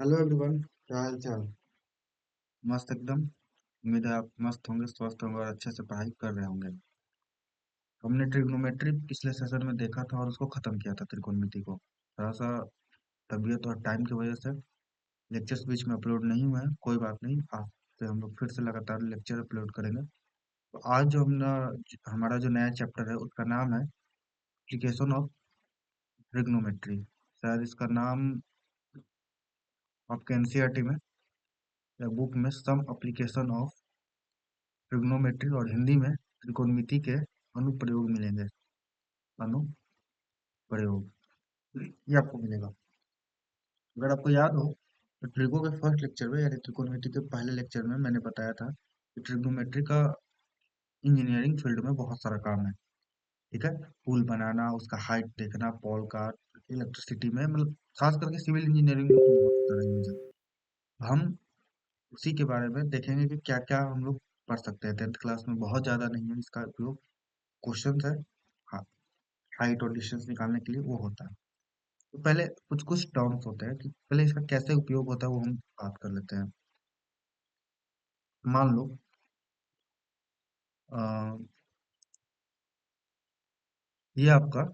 Hello everyone, क्या हाल चाल। मस्त एकदम। उम्मीद है आप मस्त होंगे, स्वस्थ होंगे और अच्छे से पढ़ाई कर रहे होंगे। हमने ट्रिग्नोमेट्री पिछले सेशन में देखा था और उसको खत्म किया था, त्रिकोणमिति को। थोड़ा सा तबीयत और टाइम की वजह से लेक्चर्स बीच में अपलोड नहीं हुए हैं। कोई बात नहीं, आज से हम लोग फिर से लगातार लेक्चर अपलोड करेंगे। तो आज जो हमारा जो नया चैप्टर है उसका नाम है एप्लीकेशन ऑफ ट्रिग्नोमेट्री। शायद इसका नाम आपके एनसीईआरटी में या बुक में सम एप्लीकेशन ऑफ ट्रिग्नोमेट्री और हिंदी में त्रिकोणमिति के अनुप्रयोग मिलेंगे। अनुप्रयोग ये आपको मिलेगा। अगर आपको याद हो तो ट्रिगो के फर्स्ट लेक्चर में यानी त्रिकोणमिति के पहले लेक्चर में मैंने बताया था कि ट्रिग्नोमेट्री का इंजीनियरिंग फील्ड में बहुत सारा काम है। ठीक है, पुल बनाना, उसका हाइट देखना, पॉल का, इलेक्ट्रिसिटी में, मतलब खास करके सिविल इंजीनियरिंग में तो बहुत सारा यूज है। हम उसी के बारे में देखेंगे कि क्या क्या हम लोग पढ़ सकते हैं। टेंथ क्लास में बहुत ज्यादा नहीं है इसका उपयोग, क्वेश्चन है। हाँ, हाइट और डिस्टेंस निकालने के लिए वो होता है। तो पहले कुछ कुछ टर्म्स होते हैं कि पहले इसका कैसे उपयोग होता है वो हम बात कर लेते हैं। मान लो अ, ये आपका,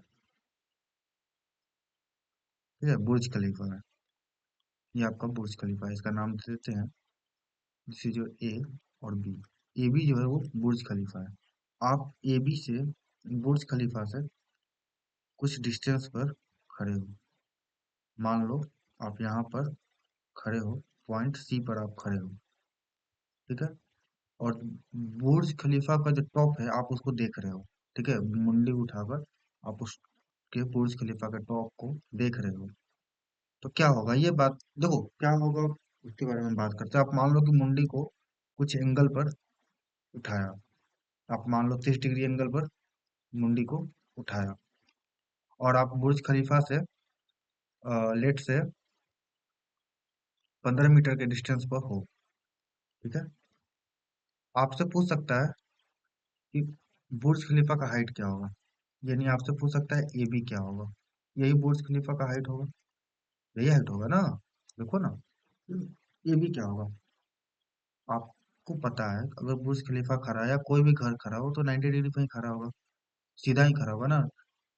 ठीक है, बुर्ज खलीफा है। ये आपका बुर्ज खलीफा है, इसका नाम दे देते हैं, जैसे जो ए और बी। ए बी जो है वो बुर्ज खलीफा है। आप ए बी से, बुर्ज खलीफा से कुछ डिस्टेंस पर खड़े हो। मान लो आप यहाँ पर खड़े हो, पॉइंट सी पर आप खड़े हो। ठीक है, और बुर्ज खलीफा का जो टॉप है आप उसको देख रहे हो। ठीक है, मुंडी उठाकर आप उसके बुर्ज खलीफा के टॉप को देख रहे हो। तो क्या होगा, ये बात देखो क्या होगा, उसके बारे में बात करते हैं। आप मान लो कि मुंडी को कुछ एंगल पर उठाया। आप मान लो 30 डिग्री एंगल पर मुंडी को उठाया, और आप बुर्ज खलीफा से लेट से 15 मीटर के डिस्टेंस पर हो। ठीक है, आपसे पूछ सकता है कि बुर्ज खलीफा का हाइट क्या होगा। यानी आपसे पूछ सकता है ए बी क्या होगा। यही बुर्ज खलीफा का हाइट होगा, यही हाइट होगा ना। देखो ना, ए बी क्या होगा। आपको पता है अगर बुर्ज खलीफा खड़ा है या कोई भी घर खड़ा हो तो 90 डिग्री पे ही खड़ा होगा, सीधा ही खड़ा होगा ना।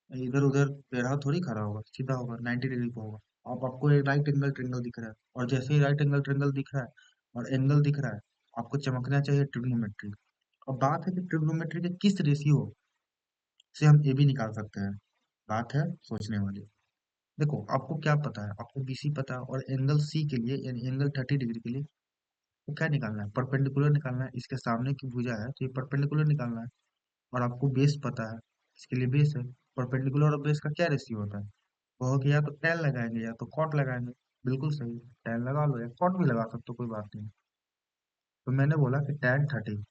इधर उधर टेढ़ा थोड़ी खड़ा होगा, सीधा होगा, 90 डिग्री पे होगा। आपको एक राइट एंगल ट्रेंगल दिख रहा है, और जैसे ही राइट एंगल ट्रेंगल दिख रहा है और एंगल दिख रहा है, आपको चमकना चाहिए ट्रिग्नोमेट्री। अब बात है कि ट्रिग्नोमेट्री के किस रेशियो से हम ए बी निकाल सकते हैं। बात है सोचने वाली। देखो आपको क्या पता है, आपको बीसी पता है, और एंगल सी के लिए यानी एंगल 30 डिग्री के लिए तो क्या निकालना है, परपेंडिकुलर निकालना है। इसके सामने की भुजा है तो ये परपेंडिकुलर निकालना है। और आपको बेस पता है, इसके लिए बेस है। परपेंडिकुलर और बेस का क्या रेशियो होता है, वो हो कि या तो टेन लगाएंगे या तो कॉट लगाएंगे। बिल्कुल सही, टेन लगा लो या कॉट भी लगा सकते हो, कोई बात नहीं। तो मैंने बोला कि टेन 30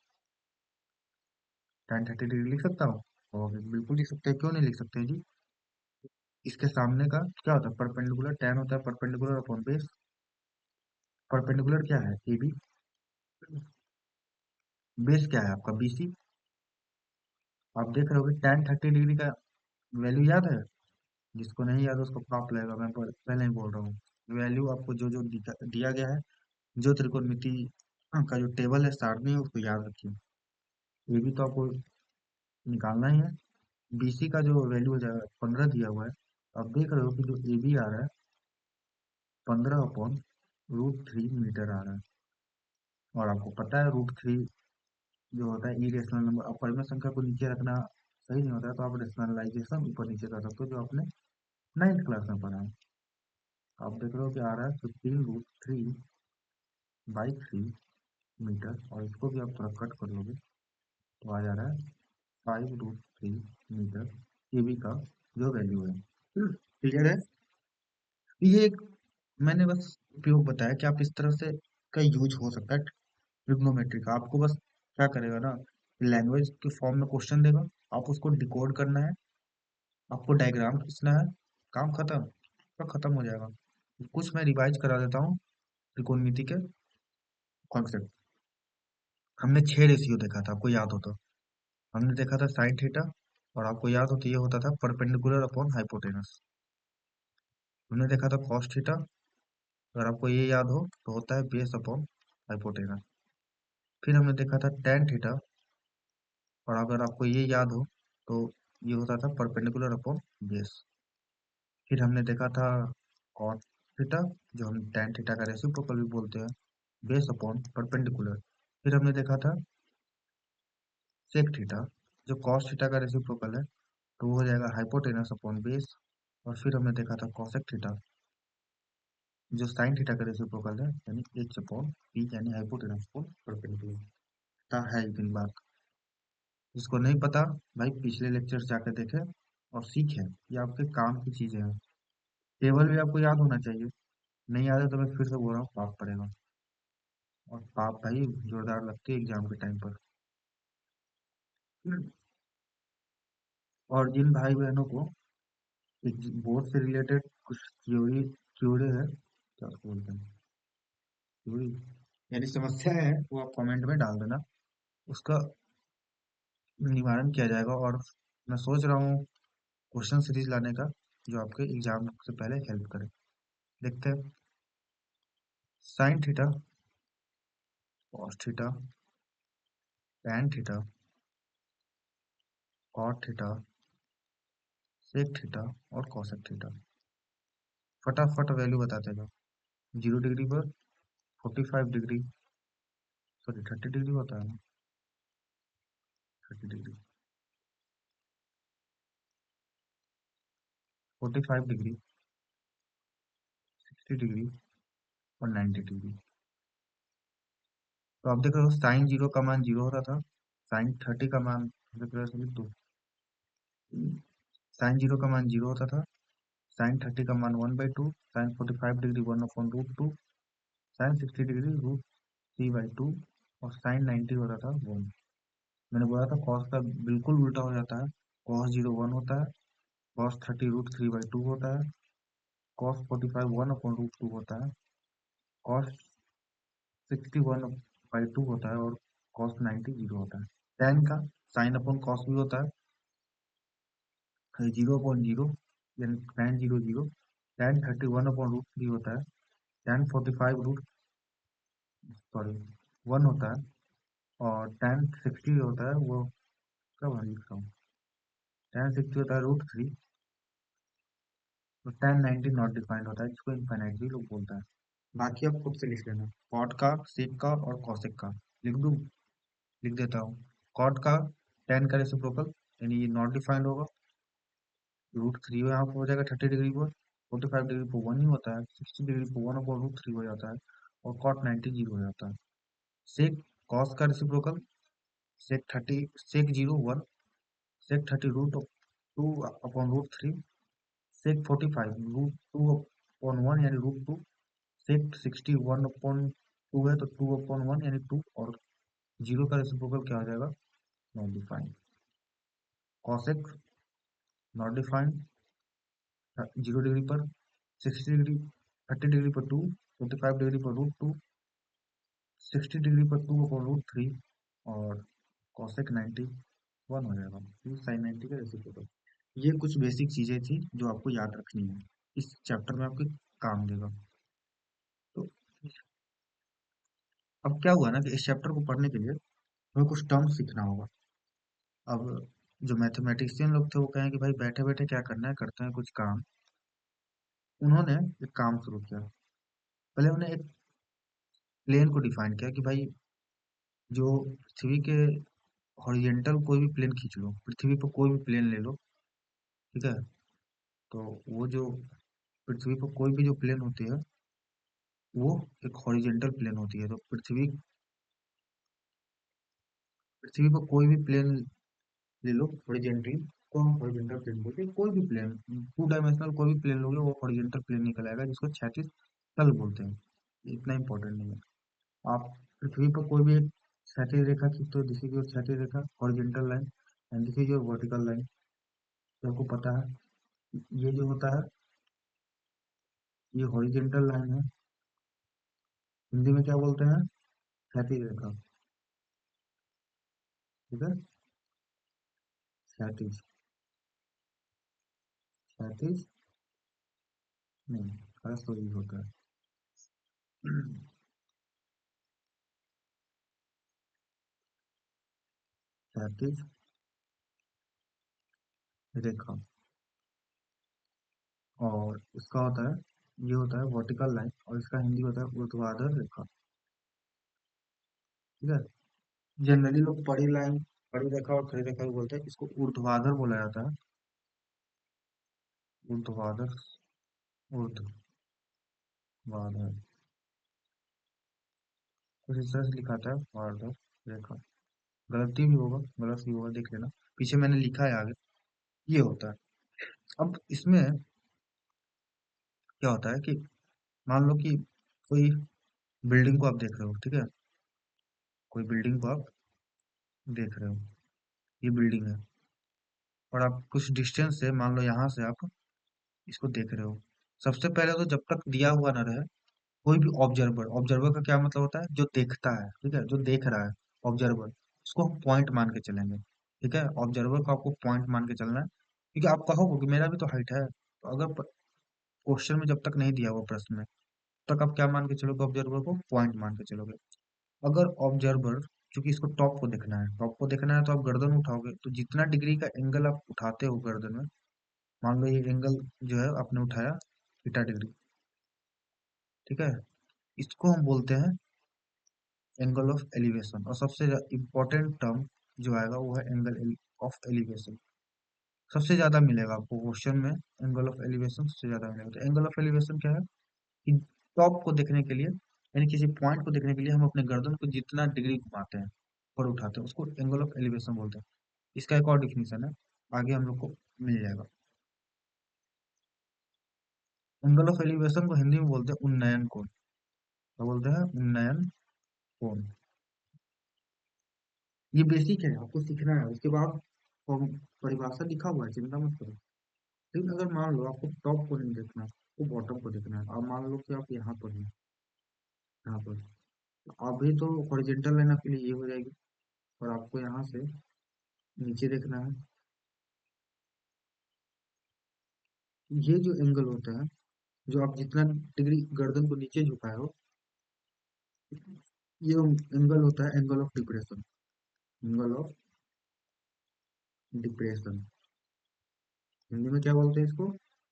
लिख सकता हूँ। और बिल्कुल लिख सकते हैं, क्यों नहीं लिख सकते जी। इसके सामने का क्या होता है, परपेंडिकुलर, टेन होता है परपेंडिकुलर अपॉन बेस। परपेंडिकुलर क्या है, ए बी। बेस क्या है आपका, बी सी। आप देख रहे हो कि टेन 30 डिग्री का वैल्यू याद है। जिसको नहीं याद उसको पाप लगेगा, मैं पहले ही बोल रहा हूँ। वैल्यू आपको जो जो दिया गया है, जो त्रिकोणमिति का जो टेबल है, सारणी है, उसको याद रखिए। ये भी तो आपको निकालना ही है। बीसी का जो वैल्यू हो जाएगा 15 दिया हुआ है। आप देख रहे हो कि जो ए बी आ रहा है 15/√3 मीटर आ रहा है। और आपको पता है √3 जो होता है इरेशनल नंबर। अब परिमेय संख्या को नीचे रखना सही नहीं होता है, तो आप रेशनलाइजेशन ऊपर नीचे कर सकते हो, जो आपने 9th क्लास में पढ़ा है। आप देख रहे हो कि आ रहा है 15√3/3 मीटर, और इसको भी आप थोड़ा कट कर लोगे तो आ जा रहा है 5√3 मीटर। केवी का जो वैल्यू है, क्लियर है। ये एक मैंने बस उपयोग बताया कि आप इस तरह से का यूज हो सकता है ट्रिग्नोमेट्री का। आपको बस क्या करेगा ना, लैंग्वेज के फॉर्म में क्वेश्चन देगा, आप उसको डिकोड करना है, आपको डायग्राम खींचना है, काम खत्म, सब खत्म हो जाएगा। कुछ मैं रिवाइज करा देता हूँ त्रिकोणमिति के कॉन्सेप्ट। हमने 6 रेशियो देखा था, आपको याद हो तो। हमने देखा था साइन थीटा, और आपको याद हो तो ये होता था परपेंडिकुलर अपॉन हाइपोटेनस। हमने देखा था कॉस थीटा, अगर आपको ये याद हो तो होता है बेस अपॉन हाइपोटेनस। फिर हमने देखा था टेन थीटा, और अगर आपको ये याद हो तो ये होता था परपेंडिकुलर अपॉन बेस। फिर हमने देखा था कॉट थीटा, जो हम टेन थीटा का रेसिप्रोकल भी बोलते हैं, बेस अपॉन परपेंडिकुलर। फिर हमने देखा था सेक थीटा, जो कॉस थीटा का रेसिप्रोकल है, तो वो हो जाएगा हाइपोटेनस अपॉन बेस। और फिर हमने देखा था कॉसेक थीटा, जो साइन थीटा का रेसिप्रोकल है, यानी एच अपॉन पी, यानी हाइपोटेनस अपॉन परपेंडिकुलर। पता है इतनी बात? जिसको नहीं पता, भाई पिछले लेक्चर जाके देखे और सीखे, ये आपके काम की चीजें हैं। टेबल भी आपको याद होना चाहिए। नहीं याद है तो मैं फिर से बोल रहा हूँ, पाप पड़ेगा। और पाप भाई जोरदार लगती है एग्जाम के टाइम पर। और जिन भाई बहनों को बोर्ड से रिलेटेड कुछ थ्योरी थ्योरी है, क्या उसको बोलते हैं, थ्योरी यानी समस्या है, वो आप कमेंट में डाल देना, उसका निवारण किया जाएगा। और मैं सोच रहा हूँ क्वेश्चन सीरीज लाने का, जो आपके एग्जाम से पहले हेल्प करे। देखते हैं। Sine theta, cos theta, tan theta, cot theta, sec theta और कॉसेक थीटा। फटाफट वैल्यू बताते जाओ। 0 डिग्री पर 45 डिग्री, सॉरी 30 डिग्री होता है ना, 30 डिग्री, 45 डिग्री, 60 डिग्री और 90 डिग्री। तो आप देख रहे हो साइन जीरो का मान जीरो होता था, साइन 30 का मान देख रहे हो टू, साइन जीरो का मान जीरो होता था, साइन 30 का मान 1/2, साइन 45 डिग्री 1/√2, साइन 60 डिग्री √3/2, और साइन 90 होता था 1। मैंने बोला था कॉस का बिल्कुल उल्टा हो जाता है। कॉस जीरो 1 होता है, कॉस 30 √3/2 होता है, कॉस 45 1/√2 होता है, कॉस 61/2 होता है, और कॉस 90 जीरो होता है। टैन का साइन अपॉन कॉस भी होता है, 0/0, यानी टैन जीरो जीरो। टैन 31/√3 होता है, टैन 45 रूट सॉरी 1 होता है, और टैन 60 होता है वो, क्या मैं लिख रहा हूँ, टैन 60 होता है √3। तो टैन 90 नॉट डिफाइंड होता है, जिसको इनफाइनाइट भी लोग बोलता है। बाकी आप खुद से लिख लेना, कॉट का, सेक का और कॉसेक का। लिख दूँ? लिख देता हूँ। कॉट का टैन का रेसिप्रोकल, यानी ये नॉट डिफाइंड होगा, √3 यहाँ पर हो जाएगा 30 डिग्री पर, 45 डिग्री पर 1 ही होता है, 60 डिग्री पर 1/√3 हो जाता है, और कॉट 90 जीरो हो जाता है। सेक कॉस का रेसिप्रोकल, सेक जीरो 1, सेक 30 √2/√3, सेक 45 √2/1 यानी √2, सेक 60 1/2 है तो 2/1 यानी 2, और जीरो का रेसिप्रोकल क्या हो जाएगा, not defined. Cosec not defined, 0 degree पर, 60 डिग्री, 30 डिग्री पर 2, 45 डिग्री पर √2, 60 डिग्री पर 2/√3, और कॉसेक 91 हो जाएगा, फिर साइन 90 का रेसिप्रोकल। ये कुछ बेसिक चीजें थी जो आपको याद रखनी है, इस चैप्टर में आपके काम देगा। तो अब क्या हुआ ना कि इस चैप्टर को पढ़ने के लिए हमें कुछ टर्म्स सीखना होगा। अब जो मैथमेटिशियन लोग थे वो कहें कि भाई बैठे बैठे क्या करना है, करते हैं कुछ काम। उन्होंने एक काम शुरू किया। पहले उन्हें एक प्लेन को डिफाइन किया कि भाई जो पृथ्वी के हॉरिजेंटल कोई भी प्लेन खींच लो, पृथ्वी पर कोई भी प्लेन ले लो, ठीक है, तो वो जो पृथ्वी पर कोई भी जो प्लेन होती है, वो एक हॉरिजेंटल प्लेन होती है। तो पृथ्वी पर कोई भी प्लेन ले लो हॉरिजेंटली, तो हम हॉरिजेंटल प्लेन बोलते हैं। कोई भी प्लेन, 2 डायमेंशनल कोई भी प्लेन लोगे वो हॉरिजेंटल प्लेन निकल आएगा, जिसको क्षैतिज तल बोलते हैं। ये इतना इंपॉर्टेंट नहीं है। आप पृथ्वी पर कोई भी एक क्षैतिज रेखा खींचते हो, दिस इज योर क्षैतिज रेखा, horizontal line, and this is your vertical line. तो आपको पता है ये जो होता है, ये हॉरिजेंटल लाइन है, हिंदी में क्या बोलते हैं, क्षैतिज रेखा, ठीक है, क्षैतिज, क्षैतिज नहीं, अर्थ तो ये होता है, क्षैतिज रेखा। और इसका होता है, ये होता है वर्टिकल लाइन, और इसका हिंदी होता है ऊर्ध्वाधर रेखा। ठीक है। जनरली लोग बड़ी रेखा और खड़ी रेखा भी बोलते हैं, इसको ऊर्ध्वाधर बोला जाता है। ऊर्ध्वाधर, ऊर्ध्वाधर, कुछ इस तरह से लिखा था, ऊर्ध्वाधर रेखा। गलती भी होगा, गलत भी होगा, देख लेना, पीछे मैंने लिखा है आगे। ये होता है। अब इसमें क्या होता है कि मान लो कि कोई बिल्डिंग को आप देख रहे हो, ठीक है, कोई बिल्डिंग को आप देख रहे हो, ये बिल्डिंग है, और आप कुछ डिस्टेंस से, मान लो यहाँ से आप इसको देख रहे हो। सबसे पहले तो जब तक दिया हुआ ना रहे, कोई भी ऑब्जर्वर, ऑब्जर्वर का क्या मतलब होता है, जो देखता है, ठीक है, जो देख रहा है, ऑब्जर्वर, उसको हम पॉइंट मान के चलेंगे। ठीक है, ऑब्जर्वर को आपको पॉइंट मान के चलना है, क्योंकि आप कहोगे कि मेरा भी तो हाइट है, तो अगर क्वेश्चन में जब तक नहीं दिया हुआ प्रश्न में, तब तक आप क्या मान के चलोगे, ऑब्जर्वर को पॉइंट मान के चलोगे। अगर ऑब्जर्वर, क्योंकि इसको टॉप को देखना है, टॉप को देखना है, तो आप गर्दन उठाओगे, तो जितना डिग्री का एंगल आप उठाते हो गर्दन में, मान लो ये एंगल जो है आपने उठाया θ डिग्री, ठीक है, इसको हम बोलते हैं एंगल ऑफ एलिवेशन। और सबसे इम्पोर्टेंट टर्म जो आएगा वो है एंगल ऑफ एलिवेशन। सबसे ज्यादा मिलेगा आपको क्वेश्चन में, एंगल ऑफ एलिवेशन सबसे ज्यादा मिलेगा। तो एंगल ऑफ एलिवेशन क्या है कि टॉप को देखने के लिए, यानी किसी पॉइंट को देखने के लिए हम अपने गर्दन को जितना डिग्री घुमाते हैं और उठाते हैं, उसको एंगल ऑफ एलिवेशन बोलते हैं। इसका एक और डिफिनेशन है, आगे हम लोग को मिल जाएगा। एंगल ऑफ एलिवेशन को हिंदी में बोलते हैं उन्नयन कोण। क्या बोलते हैं? उन्नयन कोण। ये बेसिक है, आपको सीखना है, उसके बाद परिभाषा लिखा हुआ है, चिंता मत करो। लेकिन अगर मान लो आपको टॉप को नहीं देखना, तो बॉटम को देखना है, अब मान लो कि आप यहाँ पर हैं, यहाँ पर, तो अभी तो हॉरिजॉन्टल लाइन आपके लिए ये हो जाएगी, और आपको यहाँ से नीचे देखना है। ये जो एंगल होता है, जो आप जितना डिग्री गर्दन को नीचे झुकाए हो, ये एंगल होता है angle of depression. Angle of depression, Hindi में क्या बोलते हैं इसको?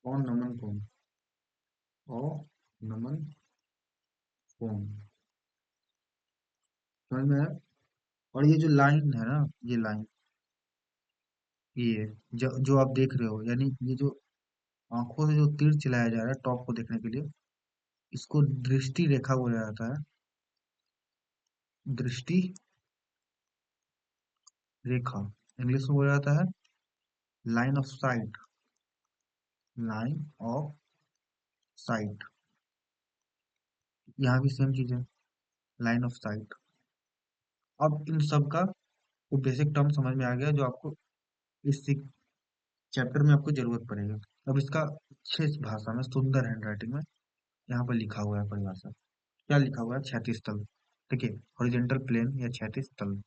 अवनमन कोण। अवनमन कोण, समझ में आया? और ये जो लाइन है ना, ये लाइन, ये जो आप देख रहे हो, यानी ये जो आंखों से जो तीर चलाया जा रहा है टॉप को देखने के लिए, इसको दृष्टि रेखा बोला जाता है। दृष्टि रेखा, इंग्लिश में बोला जाता है line of site. Line of site, यहाँ भी सेम चीज है, लाइन ऑफ साइट। अब इन सब का वो बेसिक टर्म समझ में आ गया, जो आपको इस चैप्टर में आपको जरूरत पड़ेगा। अब इसका अच्छे भाषा में, सुंदर हैंडराइटिंग में यहाँ पर लिखा हुआ है परिभाषा। क्या लिखा हुआ है? क्षैतिज तल। देखिए, हॉरिजॉन्टल प्लेन या क्षैतिज तल,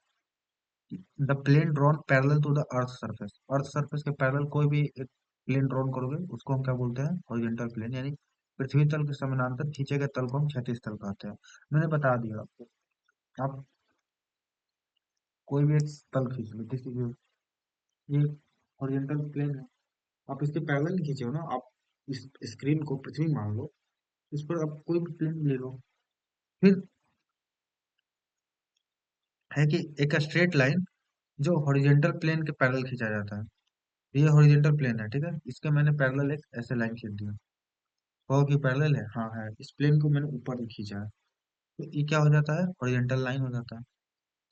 the plane drawn parallel to the earth surface. Earth surface के पैरेलल कोई भी एक प्लेन ड्रॉन करोगे, उसको हम क्या बोलते हैं? Horizontal plane. यानी पृथ्वी तल के समानांतर खींचे गए तल को हम क्षैतिज तल कहते हैं। मैंने बता दिया आपको। आप कोई भी एक तल खींच लो, किसी भी, ये हॉरिजॉन्टल प्लेन है, आप इसके पैरेलल नहीं खींचे हो ना, आप इस स्क्रीन को पृथ्वी मान लो, इस पर आप कोई भी प्लेन ले लो, फिर है कि एक स्ट्रेट लाइन जो हॉरिजॉन्टल प्लेन के पैरेलल खींचा जाता है। ये हॉरिजॉन्टल प्लेन है, ठीक है, इसके मैंने पैरेलल एक ऐसे लाइन खींच दिया। कहो कि पैरेलल है, हाँ है, इस प्लेन को मैंने ऊपर ही खींचा है, तो ये क्या हो जाता है? हॉरिजॉन्टल लाइन हो जाता है।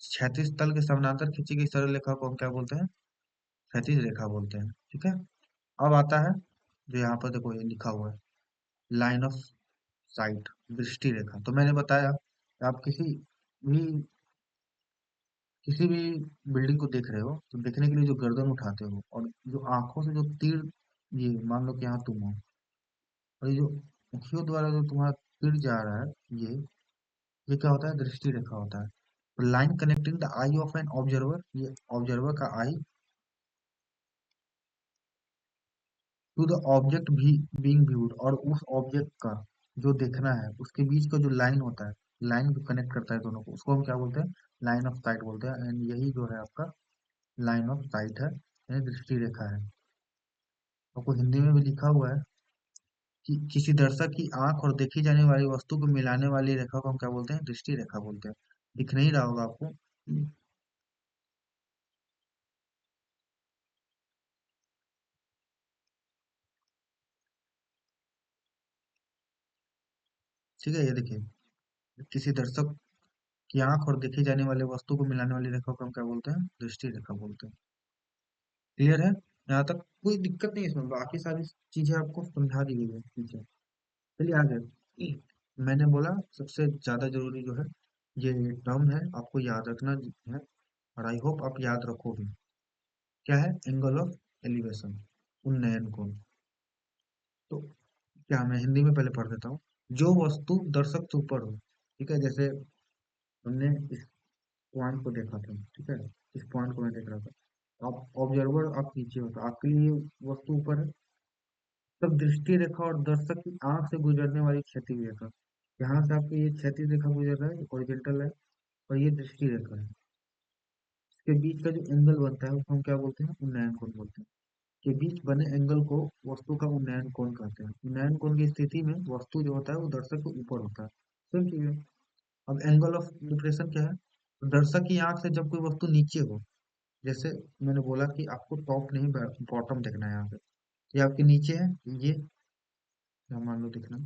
क्षैतिज तल के समानांतर खींची गई सरल रेखा को हम क्या बोलते हैं? क्षैतिज रेखा बोलते हैं। ठीक है। अब आता है जो यहाँ पर देखो, ये लिखा हुआ है लाइन ऑफ साइट, दृष्टि रेखा। तो मैंने बताया कि आप भी किसी भी बिल्डिंग को देख रहे हो, तो देखने के लिए जो गर्दन उठाते हो, और जो आंखों से जो तीर, ये मान लो कि यहाँ तुम हो, और ये जो मुखियों द्वारा जो तुम्हारा तीर जा रहा है, ये क्या होता है? दृष्टि रेखा होता है। Line connecting the I of an observer, ये ऑब्जर्वर का आई, टू द ऑब्जेक्ट भी बीइंग व्यूड, और उस ऑब्जेक्ट का जो देखना है उसके बीच का जो लाइन होता है, लाइन को कनेक्ट करता है दोनों को, उसको हम क्या बोलते हैं? लाइन ऑफ साइट बोलते हैं। एंड यही जो है आपका लाइन ऑफ साइट है, यानी दृष्टि रेखा है। आपको हिंदी में भी लिखा हुआ है कि किसी दर्शक की आंख और देखी जाने वाली वस्तु को मिलाने वाली रेखा को हम क्या बोलते हैं? दृष्टि रेखा बोलते हैं। दिख नहीं रहा होगा आपको। ठीक है, ये देखिए, किसी दर्शक की आंख और देखी जाने वाले वस्तु को मिलाने वाली रेखा को हम क्या बोलते हैं? दृष्टि रेखा बोलते हैं। क्लियर है? यहाँ तक कोई दिक्कत नहीं है इसमें, बाकी सारी चीजें आपको समझा दी गई है, ठीक है। चलिए आगे। मैंने बोला सबसे ज्यादा जरूरी जो है ये टर्म है, आपको याद रखना है, और आई होप आप याद रखोगे। क्या है? एंगल ऑफ एलिवेशन, उन्नयन कोण। तो क्या, मैं हिंदी में पहले पढ़ देता हूँ। जो वस्तु दर्शक से ऊपर हो, ठीक है, जैसे हमने इस पॉइंट को देखा था, ठीक है, इस पॉइंट को मैं देख रहा था, आप ऑब्जर्वर आप नीचे हो, तो आपके लिए ये वस्तु ऊपर है। तब दृष्टि रेखा और दर्शक की आंख से गुजरने वाली क्षैतिज रेखा, यहाँ से आपकी ये क्षैतिज रेखा गुजर रहा है, हॉरिजॉन्टल है, और ये दृष्टि रेखा है। इसके बीच का जो एंगल बनता है उसको हम क्या बोलते हैं? उन्नयन कोण बोलते हैं। के बीच बने एंगल को वस्तु का उन्नयन कोण कहते हैं। उन्नयन कोण की स्थिति में वस्तु जो होता है वो दर्शक के ऊपर होता है। सेम चीज है। अब एंगल ऑफ डिप्रेशन क्या है? तो दर्शक की आंख से जब कोई वस्तु नीचे हो, जैसे मैंने बोला कि आपको टॉप नहीं बॉटम देखना है, यहाँ पे ये आपके नीचे है, ये या मान लो दिखना,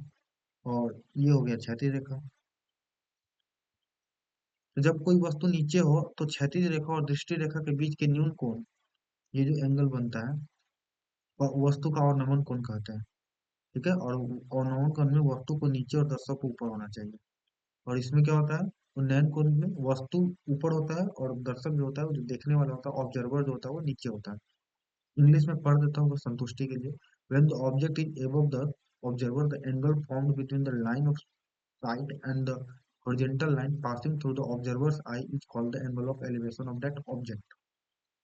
और ये हो गया क्षैतिज रेखा। तो जब कोई वस्तु नीचे हो तो क्षैतिज रेखा और दृष्टि रेखा के बीच के न्यून कोण, ये जो एंगल बनता है, वस्तु का अवनमन कोण कहते हैं। ठीक है, और अवनमन कोण में वस्तु को नीचे और दर्शक को ऊपर होना चाहिए। और इसमें क्या होता है? उन्नयन कोण में वस्तु ऊपर होता है और दर्शक जो होता है, वो जो देखने वाला होता है, ऑब्जर्वर जो होता है, वो नीचे होता है। इंग्लिश में पढ़ देता हूँ बस संतुष्टि के लिए। When the object is above the observer, the angle formed between the line of sight and the horizontal line passing through the observer's eye is called the angle of elevation of that object।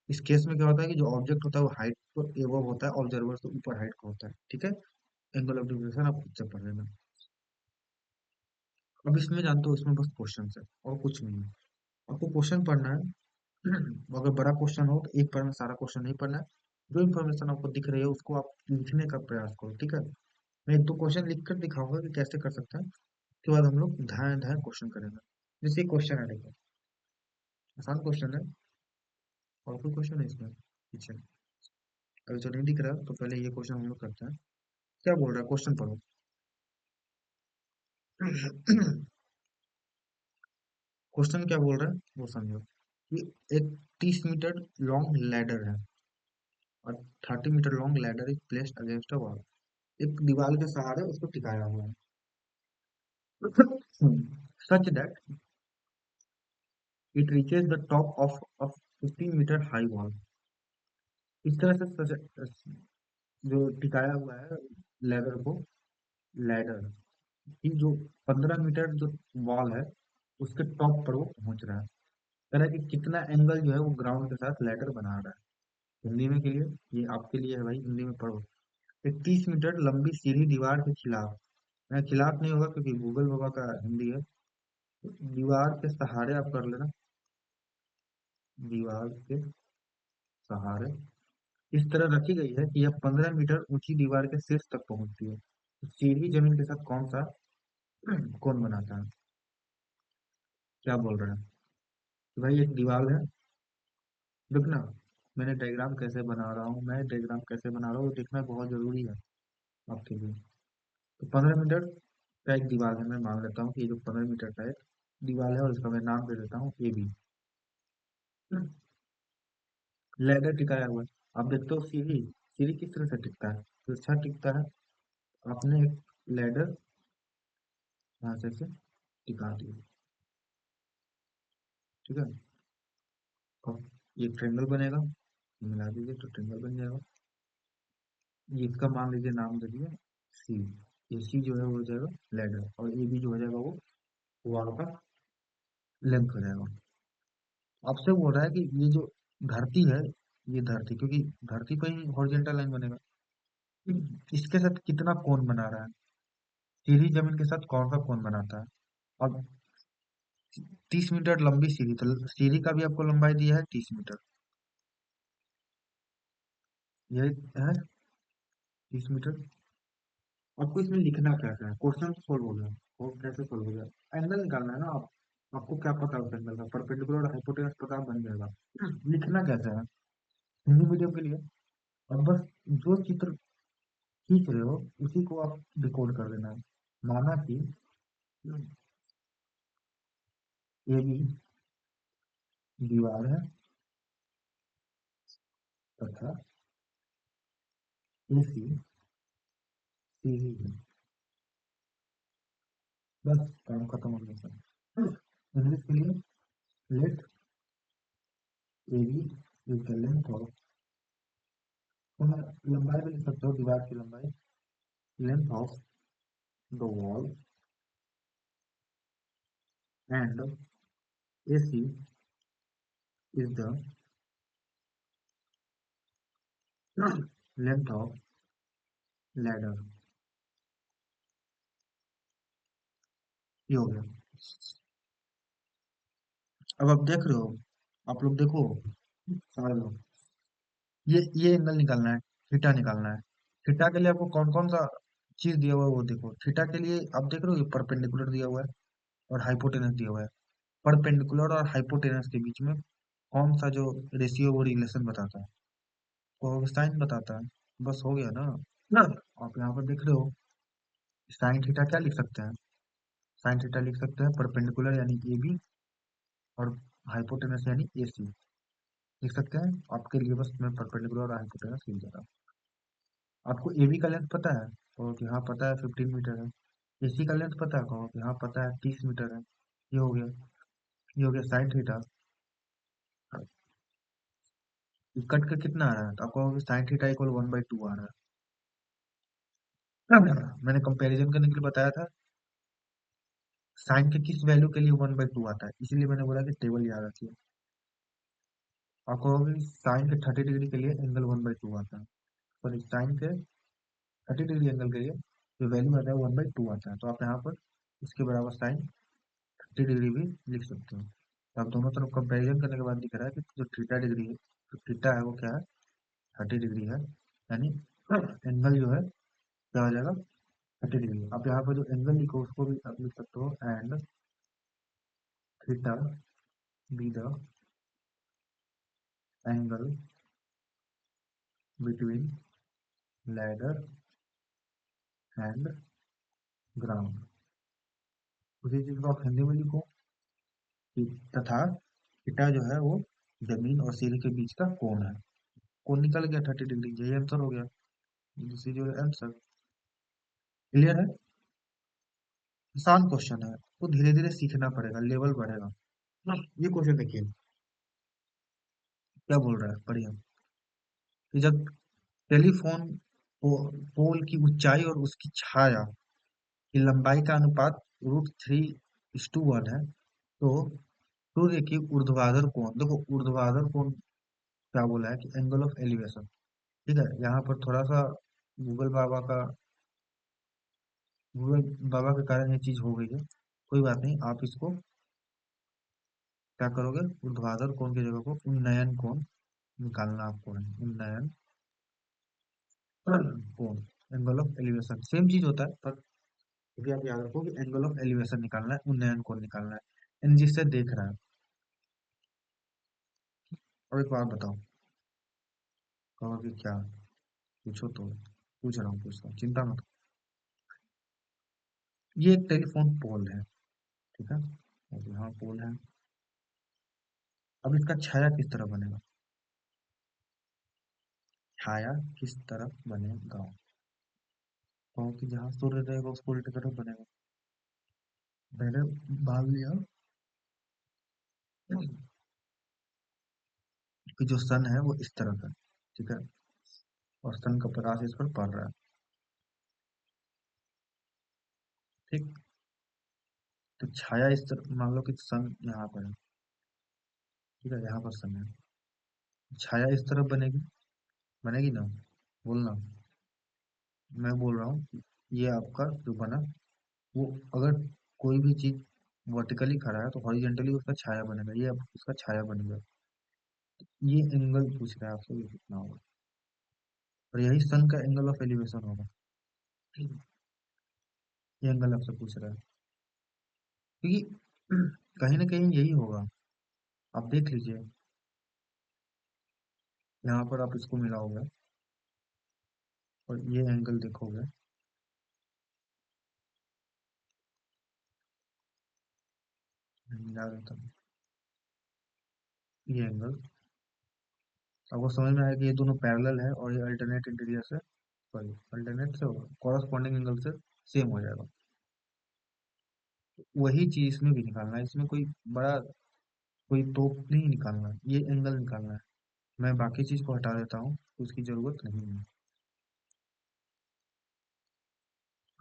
इस case में क्या होता है कि जो object होता है वो हाइट पर एबव होता है, ऑब्जर्वर से ऊपर हाइट का होता है। ठीक है, एंगल ऑफ डिफ्रेक्शन आप खुद से पढ़ लेना। अब इसमें जानते हो, इसमें बस क्वेश्चन है और कुछ नहीं है। आपको क्वेश्चन पढ़ना है। अगर बड़ा क्वेश्चन हो तो एक बार में सारा क्वेश्चन नहीं पढ़ना है। जो इन्फॉर्मेशन आपको दिख रही है उसको आप लिखने का प्रयास करो, ठीक है। मैं एक दो क्वेश्चन लिख कर दिखाऊंगा कि कैसे कर सकते हैं, उसके बाद हम लोग ध्यान ध्यान क्वेश्चन करेंगे। जैसे क्वेश्चन है, देखो, आसान क्वेश्चन है, और कोई क्वेश्चन है इसमें पीछे? अभी तो नहीं दिख रहा, तो पहले ये क्वेश्चन हम लोग करते हैं। क्या बोल रहा है, क्वेश्चन पढ़ो। क्वेश्चन क्या बोल रहा है वो समझो कि एक 30 मीटर लॉन्ग लैडर है, और 30 metre long ladder is placed against a wall. एक दीवार के सहारे उसको टिकाया हुआ है, such that it reaches the top of a 15 metre high wall. इस तरह से जो टिकाया हुआ है लैडर को, लैडर की जो 15 मीटर जो वॉल है, उसके टॉप पर वो पहुंच रहा है। कह रहा है कि कितना एंगल जो है वो ग्राउंड के साथ लैडर बना रहा है। हिंदी में क्लियर, ये आपके लिए है भाई, हिंदी में पढ़ो। एक 30 मीटर लंबी सीढ़ी दीवार के खिलाफ, मैं खिलाफ नहीं होगा क्योंकि गूगल बाबा का हिंदी है, तो दीवार के सहारे आप कर लेना, दीवार के सहारे इस तरह रखी गई है कि यह 15 मीटर ऊंची दीवार के शीर्ष तक पहुंचती है। तो सीढ़ी जमीन के साथ कौन सा कौन बनाता है? क्या बोल रहे हैं कि भाई एक दीवार है, देखना, मैंने डायग्राम कैसे बना रहा हूँ, मैं डायग्राम कैसे बना रहा हूँ, वो देखना बहुत जरूरी है आपके लिए। तो 15 मीटर का एक दीवार है, मैं मान लेता हूँ कि ये जो 15 मीटर का एक दीवार है, और इसका मैं नाम दे देता हूँ ए बी। लैडर टिकाया हुआ है। आप देखते हो सीढ़ी, सीढ़ी किस तरह से टिकता है? तो अच्छा टिकता है, आपने एक लैडर यहाँ से टिका दिया, ठीक है। अब ये ट्रेंगल बनेगा, मिला दीजिए तो ट्रेंगल बन जाएगा। ये इसका मान लीजिए नाम दे दिया सी। ये सी जो है वो हो जाएगा लैडर, और ए बी जो हो जाएगा वो वॉल का लेंथ हो जाएगा। आपसे बोल रहा है कि ये जो धरती है, ये धरती, क्योंकि धरती पर ही हॉरिजॉन्टल लाइन बनेगा, इसके साथ कितना कोण बना रहा है? सीढ़ी जमीन के साथ कौन सा कोण बनाता है? अब 30 मीटर लंबी सीढ़ी, तो सीढ़ी का भी आपको लंबाई दिया है 30 मीटर। ये है 30 मीटर। आपको इसमें लिखना क्या क्या है, क्वेश्चन सोल्व हो गया। और कैसे सोल्व हो गया, एंगल निकालना है ना आप। आपको क्या पता है उस एंगल का, परपेंडिकुलर और हाइपोटेनस पता बन जाएगा। लिखना कैसे है हिंदी मीडियम के लिए। और बस जो चित्र खींच रहे हो उसी को आप डिकोड कर देना है। माना कि ए बी दीवार है तथा ए सी सीढ़ी है। बस काम खत्म हो गया सर। इंग्लिश के लिए let A B is the length of, लंबाई भी लिख सकते हो दीवार की लंबाई, length of the wall and A C is the length of ladder. ये हो गया। अब आप देख रहे हो, आप लोग देखो सारे लोग, ये एंगल निकालना है, थीटा निकालना है। थीटा के लिए आपको कौन कौन सा चीज दिया हुआ है वो देखो। थीटा के लिए आप देख रहे हो ये परपेंडिकुलर दिया हुआ है और हाइपोटेनस दिया हुआ है। परपेंडिकुलर और हाइपोटेनस के बीच में कौन सा जो रेशियो वो रिलेशन बताता है, वो साइन बताता है। बस हो गया ना। ना आप यहाँ पर देख रहे हो, साइन थीटा क्या लिख सकते हैं, साइन थीटा लिख सकते हैं परपेंडिकुलर यानी ए बी और हाइपोटेनस यानी ए सी लिख सकते हैं। आपके लिए बस मैं परपेंडिकुलर और हाइपोटेनस लिख दे रहा हूँ। आपको ए बी का लेंथ पता है और यहाँ पता है 15 मीटर है। ए सी का लेंथ पता है कहो यहाँ पता है 30 मीटर है। ये हो गया, ये हो गया साइन थीटा। कट के कितना आ रहा है, तो आपको साइन थीटा इक्वल 1/2 आ रहा है। मैंने कंपैरिजन करने के लिए बताया था साइन के किस वैल्यू के लिए 1/2 आता है, इसीलिए मैंने बोला कि टेबल याद रखिए। आपको साइन के 30 डिग्री के लिए एंगल 1/2 आता है, सॉरी साइन के 30 डिग्री एंगल के लिए जो वैल्यू आता है 1/2 आता है। तो आप यहाँ पर इसके बराबर साइन 30 डिग्री भी लिख सकते हो। तो आप दोनों तरफ कंपैरिजन करने के बाद दिख रहा है कि जो थीटा डिग्री है, जो थीटा है वो क्या है, 30 डिग्री है। यानी एंगल जो है क्या हो जाएगा, 30 डिग्री। आप यहाँ पर जो एंगल लिखो उसको भी आप लिख सकते हो and theta be the angle between ladder and ground. उसी चीज को आप हिंदी में लिखो कि तथा थीटा जो है वो जमीन और सीढ़ी के बीच का कोण है। कोण निकल गया 30 डिग्री, यही आंसर हो गया। This is your answer. Clear है। आसान क्वेश्चन है, तो धीरे धीरे सीखना पड़ेगा, लेवल बढ़ेगा। ये क्वेश्चन देखिए क्या बोल रहा है, बढ़िया। कि जब टेलीफोन पोल की ऊंचाई और उसकी छाया की लंबाई का अनुपात √3:1 है, तो सूर्य की ऊर्ध्वाधर कोण, देखो ऊर्ध्वाधर कोण क्या बोला है कि एंगल ऑफ एलिवेशन। ठीक है, यहाँ पर थोड़ा सा गूगल बाबा का गूगल बाबा के कारण ये चीज हो गई है। कोई बात नहीं, आप इसको क्या करोगे, ऊर्ध्वाधर कोण की जगह को उन्नयन कोण निकालना आपको है। उन्नयन कोण, एंगल ऑफ एलिवेशन सेम चीज होता है, पर अभी आप याद रखो कि एंगल ऑफ एलिवेशन निकालना है, उन्नयन कोण निकालना है। जिससे देख रहा है। और एक बात बताओ, कहो कि क्या, पूछो तो। पूछ रहा हूँ, पूछता हूँ, चिंता मत करो। ये एक टेलीफोन पोल है, ठीक है, और यहाँ पोल है। अब इसका छाया किस तरह बनेगा, छाया किस तरफ बनेगा, कहो कि जहाँ सूर्य रहेगा उसको उल्टी तरफ बनेगा। मैंने मान लिया कि जो सन है वो इस तरफ है, ठीक है, और सन का प्रकाश इस पर पड़ रहा है। ठीक, तो छाया इस तरफ, मान लो कि सन यहाँ पर है, ठीक है, यहाँ पर सन है, छाया इस तरफ बनेगी, बनेगी ना, बोलना। मैं बोल रहा हूँ कि ये आपका जो बना वो अगर कोई भी चीज वर्टिकली खड़ा है तो हॉरिजेंटली उसका छाया बनेगा, ये अब उसका छाया बनेगा। ये एंगल पूछ रहा है आपसे, ये कितना होगा, और यही सन का एंगल ऑफ एलिवेशन होगा। ये एंगल आपसे पूछ रहा है, क्योंकि कहीं ना कहीं यही होगा। आप देख लीजिए, यहाँ पर आप इसको मिलाओगे और ये एंगल देखोगे, मिला देता हूँ, ये एंगल आपको समझ में आया कि ये दोनों पैरेलल है और ये अल्टरनेट इंटीरियर से, सॉरी अल्टरनेट से होगा, कॉरस्पॉन्डिंग एंगल से सेम हो जाएगा। वही चीज इसमें भी निकालना है, इसमें कोई बड़ा कोई तोप नहीं निकालना है, ये एंगल निकालना है। मैं बाकी चीज को हटा देता हूँ, उसकी जरूरत नहीं है।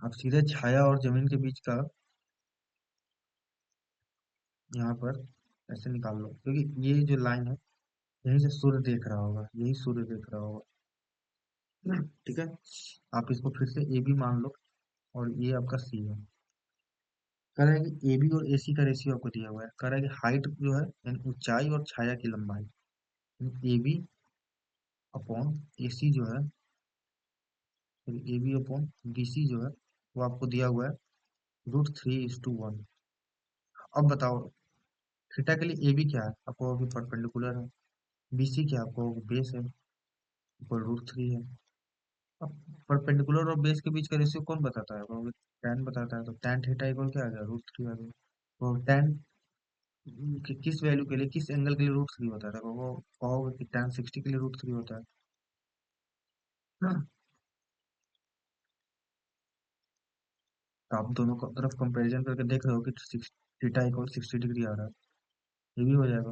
आप सीधे छाया और जमीन के बीच का यहाँ पर ऐसे निकाल लो, क्योंकि ये जो लाइन है यहीं से सूर्य देख रहा होगा, यही सूर्य देख रहा होगा। ठीक है, आप इसको फिर से ए बी मान लो, और ये आपका सी है। कह रहा है कि ए बी और ए सी का रेशियो आपको दिया हुआ है, कह रहा है कि हाइट जो है यानी ऊंचाई और छाया की लंबाई, ए बी अपॉन ए सी जो है, A B upon B C जो है, वो आपको दिया हुआ है √3:1। अब बताओ, थीटा के लिए ए बी क्या है, आपको अभी परपेंडिकुलर है, बी सी क्या है, आपको बेस है, आपको √3 है। अब परपेंडिकुलर और बेस के बीच का रेशियो कौन बताता है, आपको tan बताता है, तो tan थीटा इक्वल क्या आ गया, √3 आ गया। तो tan किस वैल्यू के लिए, किस एंगल के लिए √3 होता है, वो कहोगे कि tan 60 के लिए √3 होता है। हाँ, तो आप दोनों को तरफ कंपैरिजन करके देख रहे हो कि थीटा इक्वल 60 डिग्री आ रहा है, ये भी हो जाएगा।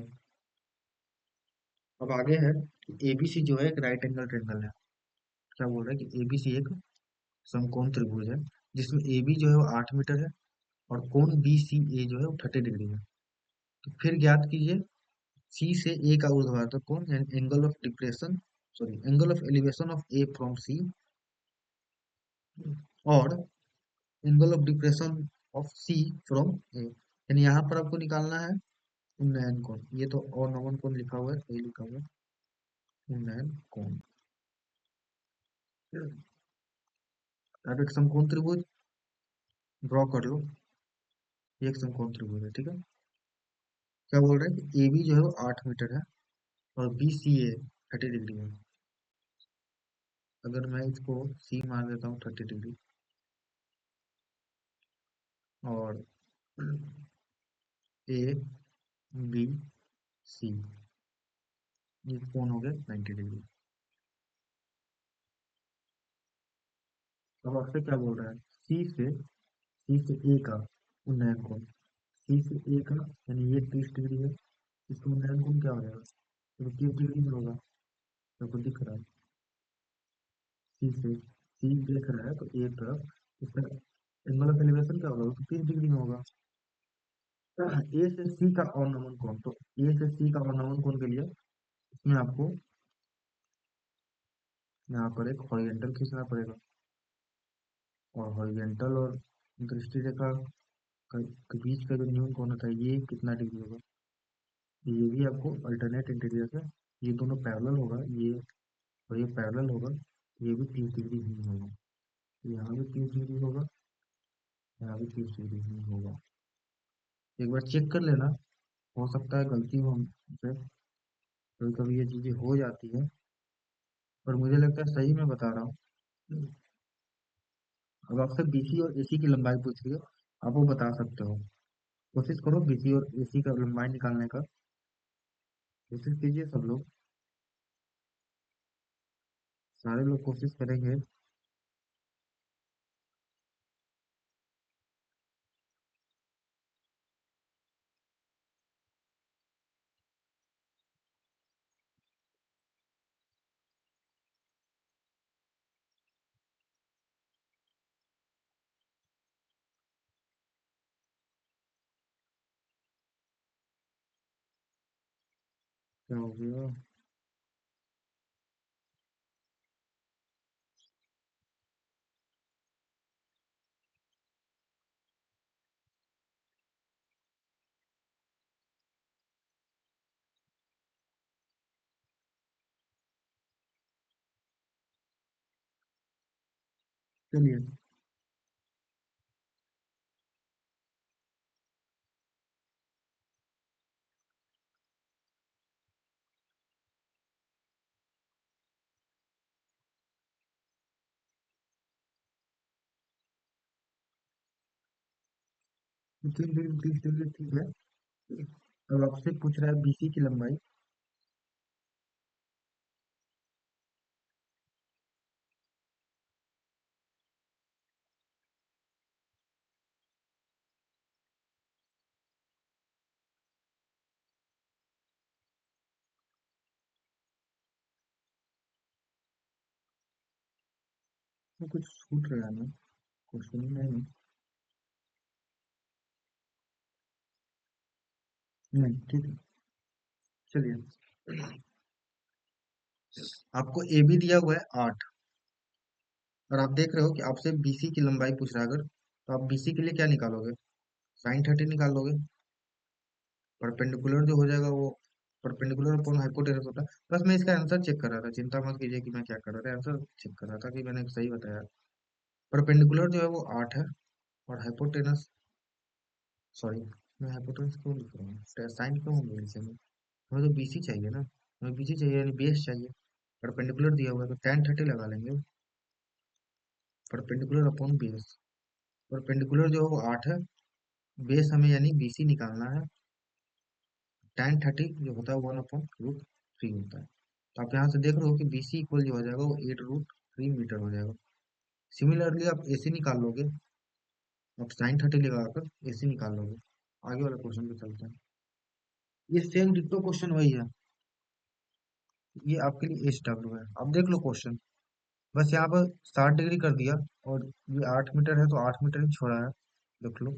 अब आगे है कि एबीसी जो है एक राइट एंगल ट्रायंगल है। क्या बोल रहा है कि एबीसी एक समकोण त्रिभुज है, जिसमें एबी जो है वो 8 मीटर है और कोण बी सी ए जो है वो 30 डिग्री है। तो फिर ज्ञात कीजिए सी से ए का ऊर्ध्वाधर कोण यानी angle of depression, sorry angle of elevation of A from C, और angle of depression of C from A. यानी यहाँ पर आपको निकालना है उन्नयन कोण, ये तो और नमन कोण लिखा हुआ है, ये लिखा हुआ है उन्नयन कोण। अब एक समकोण त्रिभुज ड्रॉ कर लो, ये एक समकोण त्रिभुज है, ठीक है। क्या बोल रहे हैं कि ए बी जो है वो 8 मीटर है और बी सी ए 30 डिग्री है। अगर मैं इसको सी मान देता हूँ 30 डिग्री, और ए बी सी, ये कोण हो गया 90 डिग्री। अब आपसे क्या बोल रहा है, सी से ए का उन्नयन कोण, सी से ए का यानी ये 30 डिग्री है, इसका उन्नयन कोण क्या हो जाएगा, तो 30 डिग्री में होगा, तो दिख रहा है। सी देख रहा है तो ए तरफ इसका एंगल ऑफ एलिवेशन क्या होगा, वो तो 30 डिग्री में होगा। ए से सी का अवनमन कोण, तो ए से सी का अवनमन कोण के लिए इसमें आपको यहाँ पर एक हॉरिजेंटल खींचना पड़ेगा, और हॉरिजेंटल और दृष्टि रेखा के बीच का जो न्यून कोण होता है ये कितना डिग्री होगा, ये भी आपको अल्टरनेट इंटीरियर है, ये दोनों पैरेलल होगा, ये और ये पैरेलल होगा, ये भी 30 डिग्री ही होगा, यहाँ भी 30 डिग्री होगा, यहाँ भी 30 डिग्री ही होगा। एक बार चेक कर लेना, हो सकता है गलती हो हमसे, कभी कभी ये चीजें हो जाती है, पर मुझे लगता है सही मैं बता रहा हूँ। अब आपसे बीसी और एसी की लंबाई पूछ रही हो, आप वो बता सकते हो, कोशिश करो बीसी और एसी का लंबाई निकालने का, कोशिश कीजिए सब लोग, सारे लोग कोशिश करेंगे। क्या हो गया, चलिए। तीन डिग्री 30 डिग्री ठीक है। अब आपसे पूछ रहा है बीसी की लंबाई। वो कुछ छूट रहा है ना, क्वेश्चन ही नहीं। नहीं ठीक है। चलिए, आपको ए बी दिया हुआ है 8, और आप देख रहे हो कि आपसे बीसी की लंबाई पूछ रहा है। अगर तो आप बीसी के लिए क्या निकालोगे? sin 30 निकाल लोगे। परपेंडिकुलर जो हो जाएगा वो परपेंडिकुलर अपॉन हाइपोटेनस होता है। बस मैं इसका आंसर चेक कर रहा था, चिंता मत कीजिए कि मैं क्या कर रहा था, आंसर चेक कर रहा था कि मैंने सही बताया। परपेंडिकुलर जो है वो 8 है, और हाइपोटेनस, सॉरी, मैं हाइपोटेनस क्यों लिख रहा हूँ, साइन क्यों हूँ मेरे से? हमें तो बीसी चाहिए ना, हमें बीसी चाहिए यानी बेस चाहिए। परपेंडिकुलर दिया हुआ है तो tan 30 लगा लेंगे, परपेंडिकुलर अपॉन बेस। परपेंडिकुलर जो है वो 8 है, बेस हमें यानी बीसी निकालना है। tan 30 जो होता है 1/√3 होता है। तो आप यहाँ से देख रहे हो कि बीसी इक्वल जो हो जाएगा वो 8√3 मीटर हो जाएगा। सिमिलरली आप एसी निकाल लोगे, आप sin 30 लगाकर एसी निकाल लोगे। आगे वाला क्वेश्चन पे चलते हैं। ये सेम डिट्टो क्वेश्चन वही है, ये आपके लिए एच डब्ल्यू है। अब देख लो क्वेश्चन, बस यहाँ पर 60 डिग्री कर दिया, और ये 8 मीटर है तो 8 मीटर ही छोड़ा है, देख लो।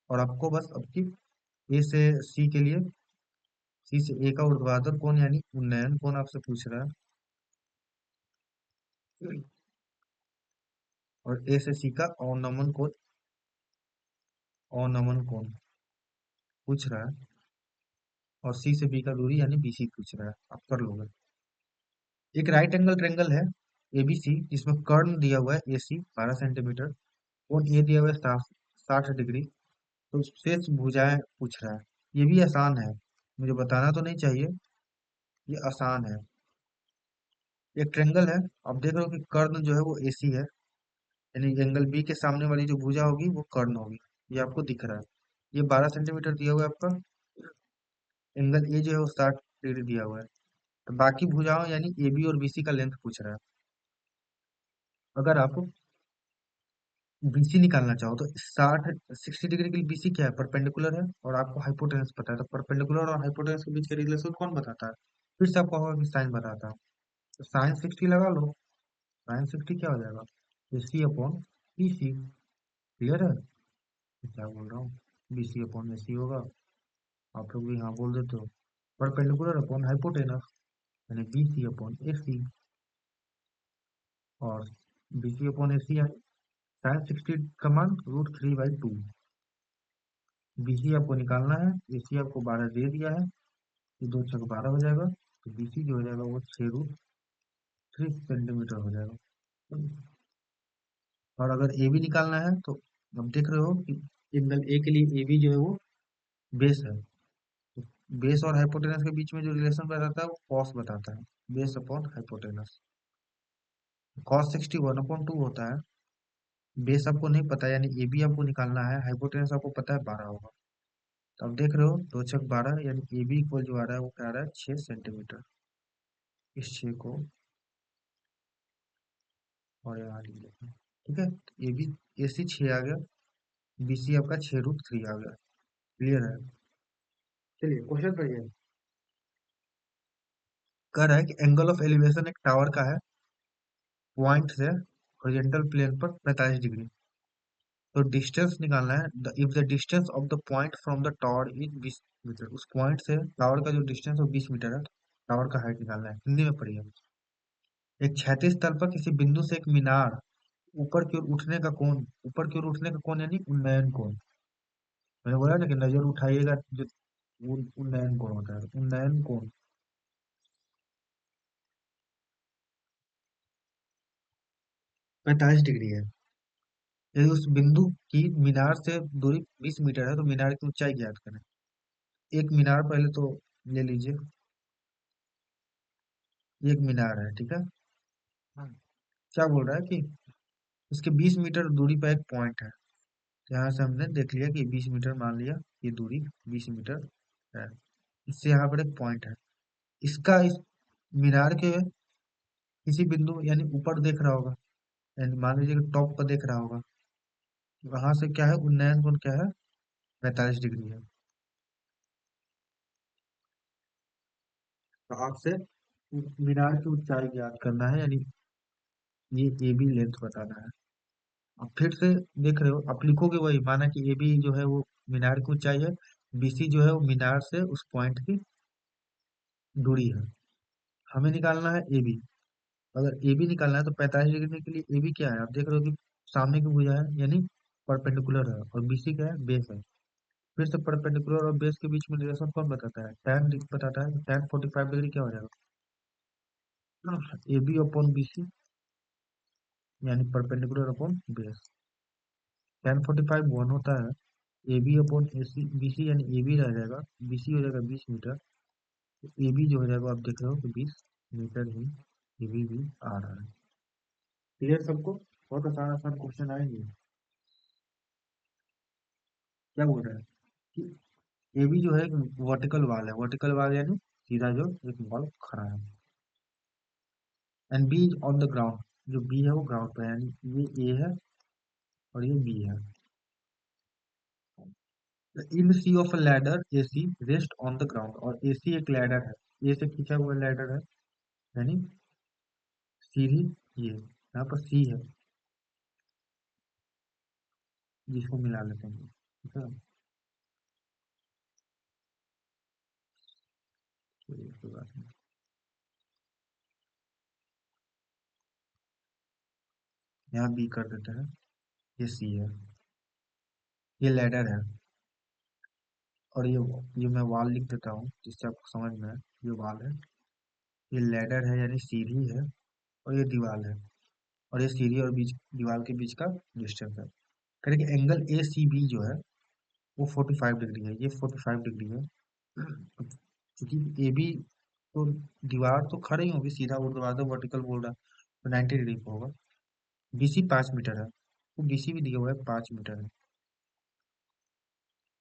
और आपको बस अब की ए से सी के लिए, सी से ए का ऊर्ध्वाधर कोण यानी उन्नयन कोण आपसे पूछ रहा है, और ए से सी का अवनमन कोण, अवनमन कोण पूछ रहा है, और सी से बी का दूरी यानी बीसी पूछ रहा है। आप कर लोगे। एक राइट एंगल ट्रेंगल है एबीसी, जिसमें कर्ण दिया हुआ है एसी 12 सेंटीमीटर, कोण ए दिया हुआ है 60 डिग्री। तो शेष भुजाएं पूछ रहा है। ये भी आसान है, मुझे बताना तो नहीं चाहिए, ये आसान है। एक ट्रेंगल है, आप देख रहे हो कि कर्ण जो है वो एसी है, यानी एंगल बी के सामने वाली जो भुजा होगी वो कर्ण होगी। ये आपको दिख रहा है। ये 12 सेंटीमीटर दिया हुआ है आपका, एंगल ए जो है वो 60 डिग्री दिया हुआ है। तो बाकी भुजाओं यानी ए बी और बीसी का लेंथ पूछ रहा है। अगर आप बीसी निकालना चाहो तो 60 डिग्री के लिए बीसी क्या है? परपेंडिकुलर है, और आपको हाइपोटेनस पता है, तो परपेंडिकुलर और हाइपोटेनस के बीच का रिलेशन कौन बताता है? फिर से आपको होगा कि साइन बताता है। तो साइन 60 लगा लो, साइन 60 क्या हो जाएगा? सी अपॉन बी सी। क्लियर है? मैं क्या बोल रहा हूँ, बी सी अपॉन ए सी होगा। आप लोग भी हाँ बोल देते हो। परपेंडिकुलर अपॉन हाइपोटेनस यानी बी सी अपॉन ए सी, और बी सी अपॉन ए सी यानी साइन 60 का मान √3/2। बी सी आपको निकालना है, ए सी आपको 12 दे दिया है, ये 2 छक 12 हो जाएगा। तो बी सी जो हो जाएगा वो 6√3 सेंटीमीटर हो जाएगा। और अगर ए बी निकालना है तो अब देख रहे हो कि एंगल ए के लिए ए बी जो है वो बेस है। तो बेस और हाइपोटेनस के बीच में जो रिलेशन बताता है वो कॉस बताता है, बेस अपॉन हाइपोटेनस। cos 60 1/2 होता है। बेस आपको नहीं पता यानी ए बी आपको निकालना है, हाइपोटेनस आपको पता है 12 होगा। तो अब देख रहे हो 2 छक 12 यानी ए बी इक्वल जो आ रहा है वो क्या आ रहा है? 6 सेंटीमीटर। इस 6 को और यहाँ लिख लेते हैं। ठीक है, ए बी, ए सी 6 आ गया, बी सी आपका 6√3 आ गया। क्लियर है? चलिए क्वेश्चन पढ़िए। कह रहा है कि एंगल ऑफ एलिवेशन एक टावर का है पॉइंट से हॉरिजॉन्टल प्लेन पर 45 डिग्री। तो डिस्टेंस निकालना है, if the distance of the point from the tower is 20 metre. उस पॉइंट से टावर का जो डिस्टेंस है 20 मीटर है, टावर का हाइट निकालना है। हिंदी में पढ़िए। एक क्षैतिज तल पर किसी बिंदु से एक मीनार ऊपर की ओर उठने का कोण, ऊपर की ओर उठने का कोण यानी उन्नयन कोण। मैंने बोला ना कि नजर उठाइएगा जो उन्नयन कोण होता है, उन्नयन कोण। 45 डिग्री है। यदि उस बिंदु की मीनार से दूरी 20 मीटर है तो मीनार की ऊंचाई ज्ञात करें। एक मीनार पहले तो ले लीजिए। ये एक मीनार है, ठीक है। हाँ। क्या बोल रहा है कि इसके 20 मीटर दूरी पर एक पॉइंट है। तो यहाँ से हमने देख लिया कि 20 मीटर, मान लिया ये दूरी 20 मीटर है। इससे यहाँ पर एक पॉइंट है। इसका इस मीनार के किसी बिंदु यानी ऊपर देख रहा होगा, यानी मान लीजिए कि टॉप पर देख रहा होगा। वहां से क्या है, उन्नयन कोण क्या है, 45 डिग्री है। तो आपसे मीनार की ऊंचाई ज्ञात करना है, यानी ये ए बी लेंथ बताना है। अब फिर से देख रहे हो, आप लिखोगे वही, माना कि ए बी जो है वो मीनार की ऊंचाई है, बीसी जो है वो मीनार से उस पॉइंट की दूरी है। हमें निकालना है ए बी। अगर ए बी निकालना है तो 45 डिग्री के लिए ए बी क्या है, आप देख रहे हो कि सामने की भुजा है, यानी परपेंडिकुलर है, और बीसी क्या है, बेस है। फिर से परपेंडिकुलर और बेस के बीच में रिलेशन कौन बताता है, टैन बताता है। टैन 45 डिग्री क्या हो जाएगा, A B upon B C, यानी perpendicular upon base. Tan 45 one होता है, A B upon A C B C, यानी ए बी रह जाएगा, बी सी हो जाएगा 20 मीटर। तो ए बी जो हो जाएगा, आप देख रहे हो कि 20 मीटर ही ए बी भी आ रहा है। क्लियर सबको, बहुत आसान आसान क्वेश्चन आएंगे। क्या बोल रहा है कि ए बी जो है एक वर्टिकल वाल है, वर्टिकल वाल यानी सीधा जो एक वॉल खड़ा है। And B is on the ground, जो बी है वो ग्राउंड पे है, यानी ये ए है और ये बी है। In C of a ladder A C rest on the ground, और ए सी एक लैडर है, ए से खींचा हुआ लैडर है, यानी सीढ़ी। ये यहाँ पर सी है, जिसको मिला लेते हैं, ठीक है। चलिए, कोई बात नहीं। यहाँ बी कर देते हैं, ये सी है, ये लैडर है, और ये मैं वाल लिख देता हूँ जिससे आपको समझ में आए। ये वाल है, ये लैडर है यानी सीढ़ी है, और ये दीवार है, और ये सीढ़ी और बीच दीवार के बीच का डिस्टेंस है। करें कि एंगल ए सी बी जो है वो 45 डिग्री है, ये 45 डिग्री है। क्योंकि ए बी तो दीवार तो खड़ी होगी, सीधा ऊर्ध्वाधर वर्टिकल बोल रहा है, तो 90 डिग्री का होगा। बीसी 5 मीटर है, तो बीसी भी दिया हुआ है 5 मीटर है।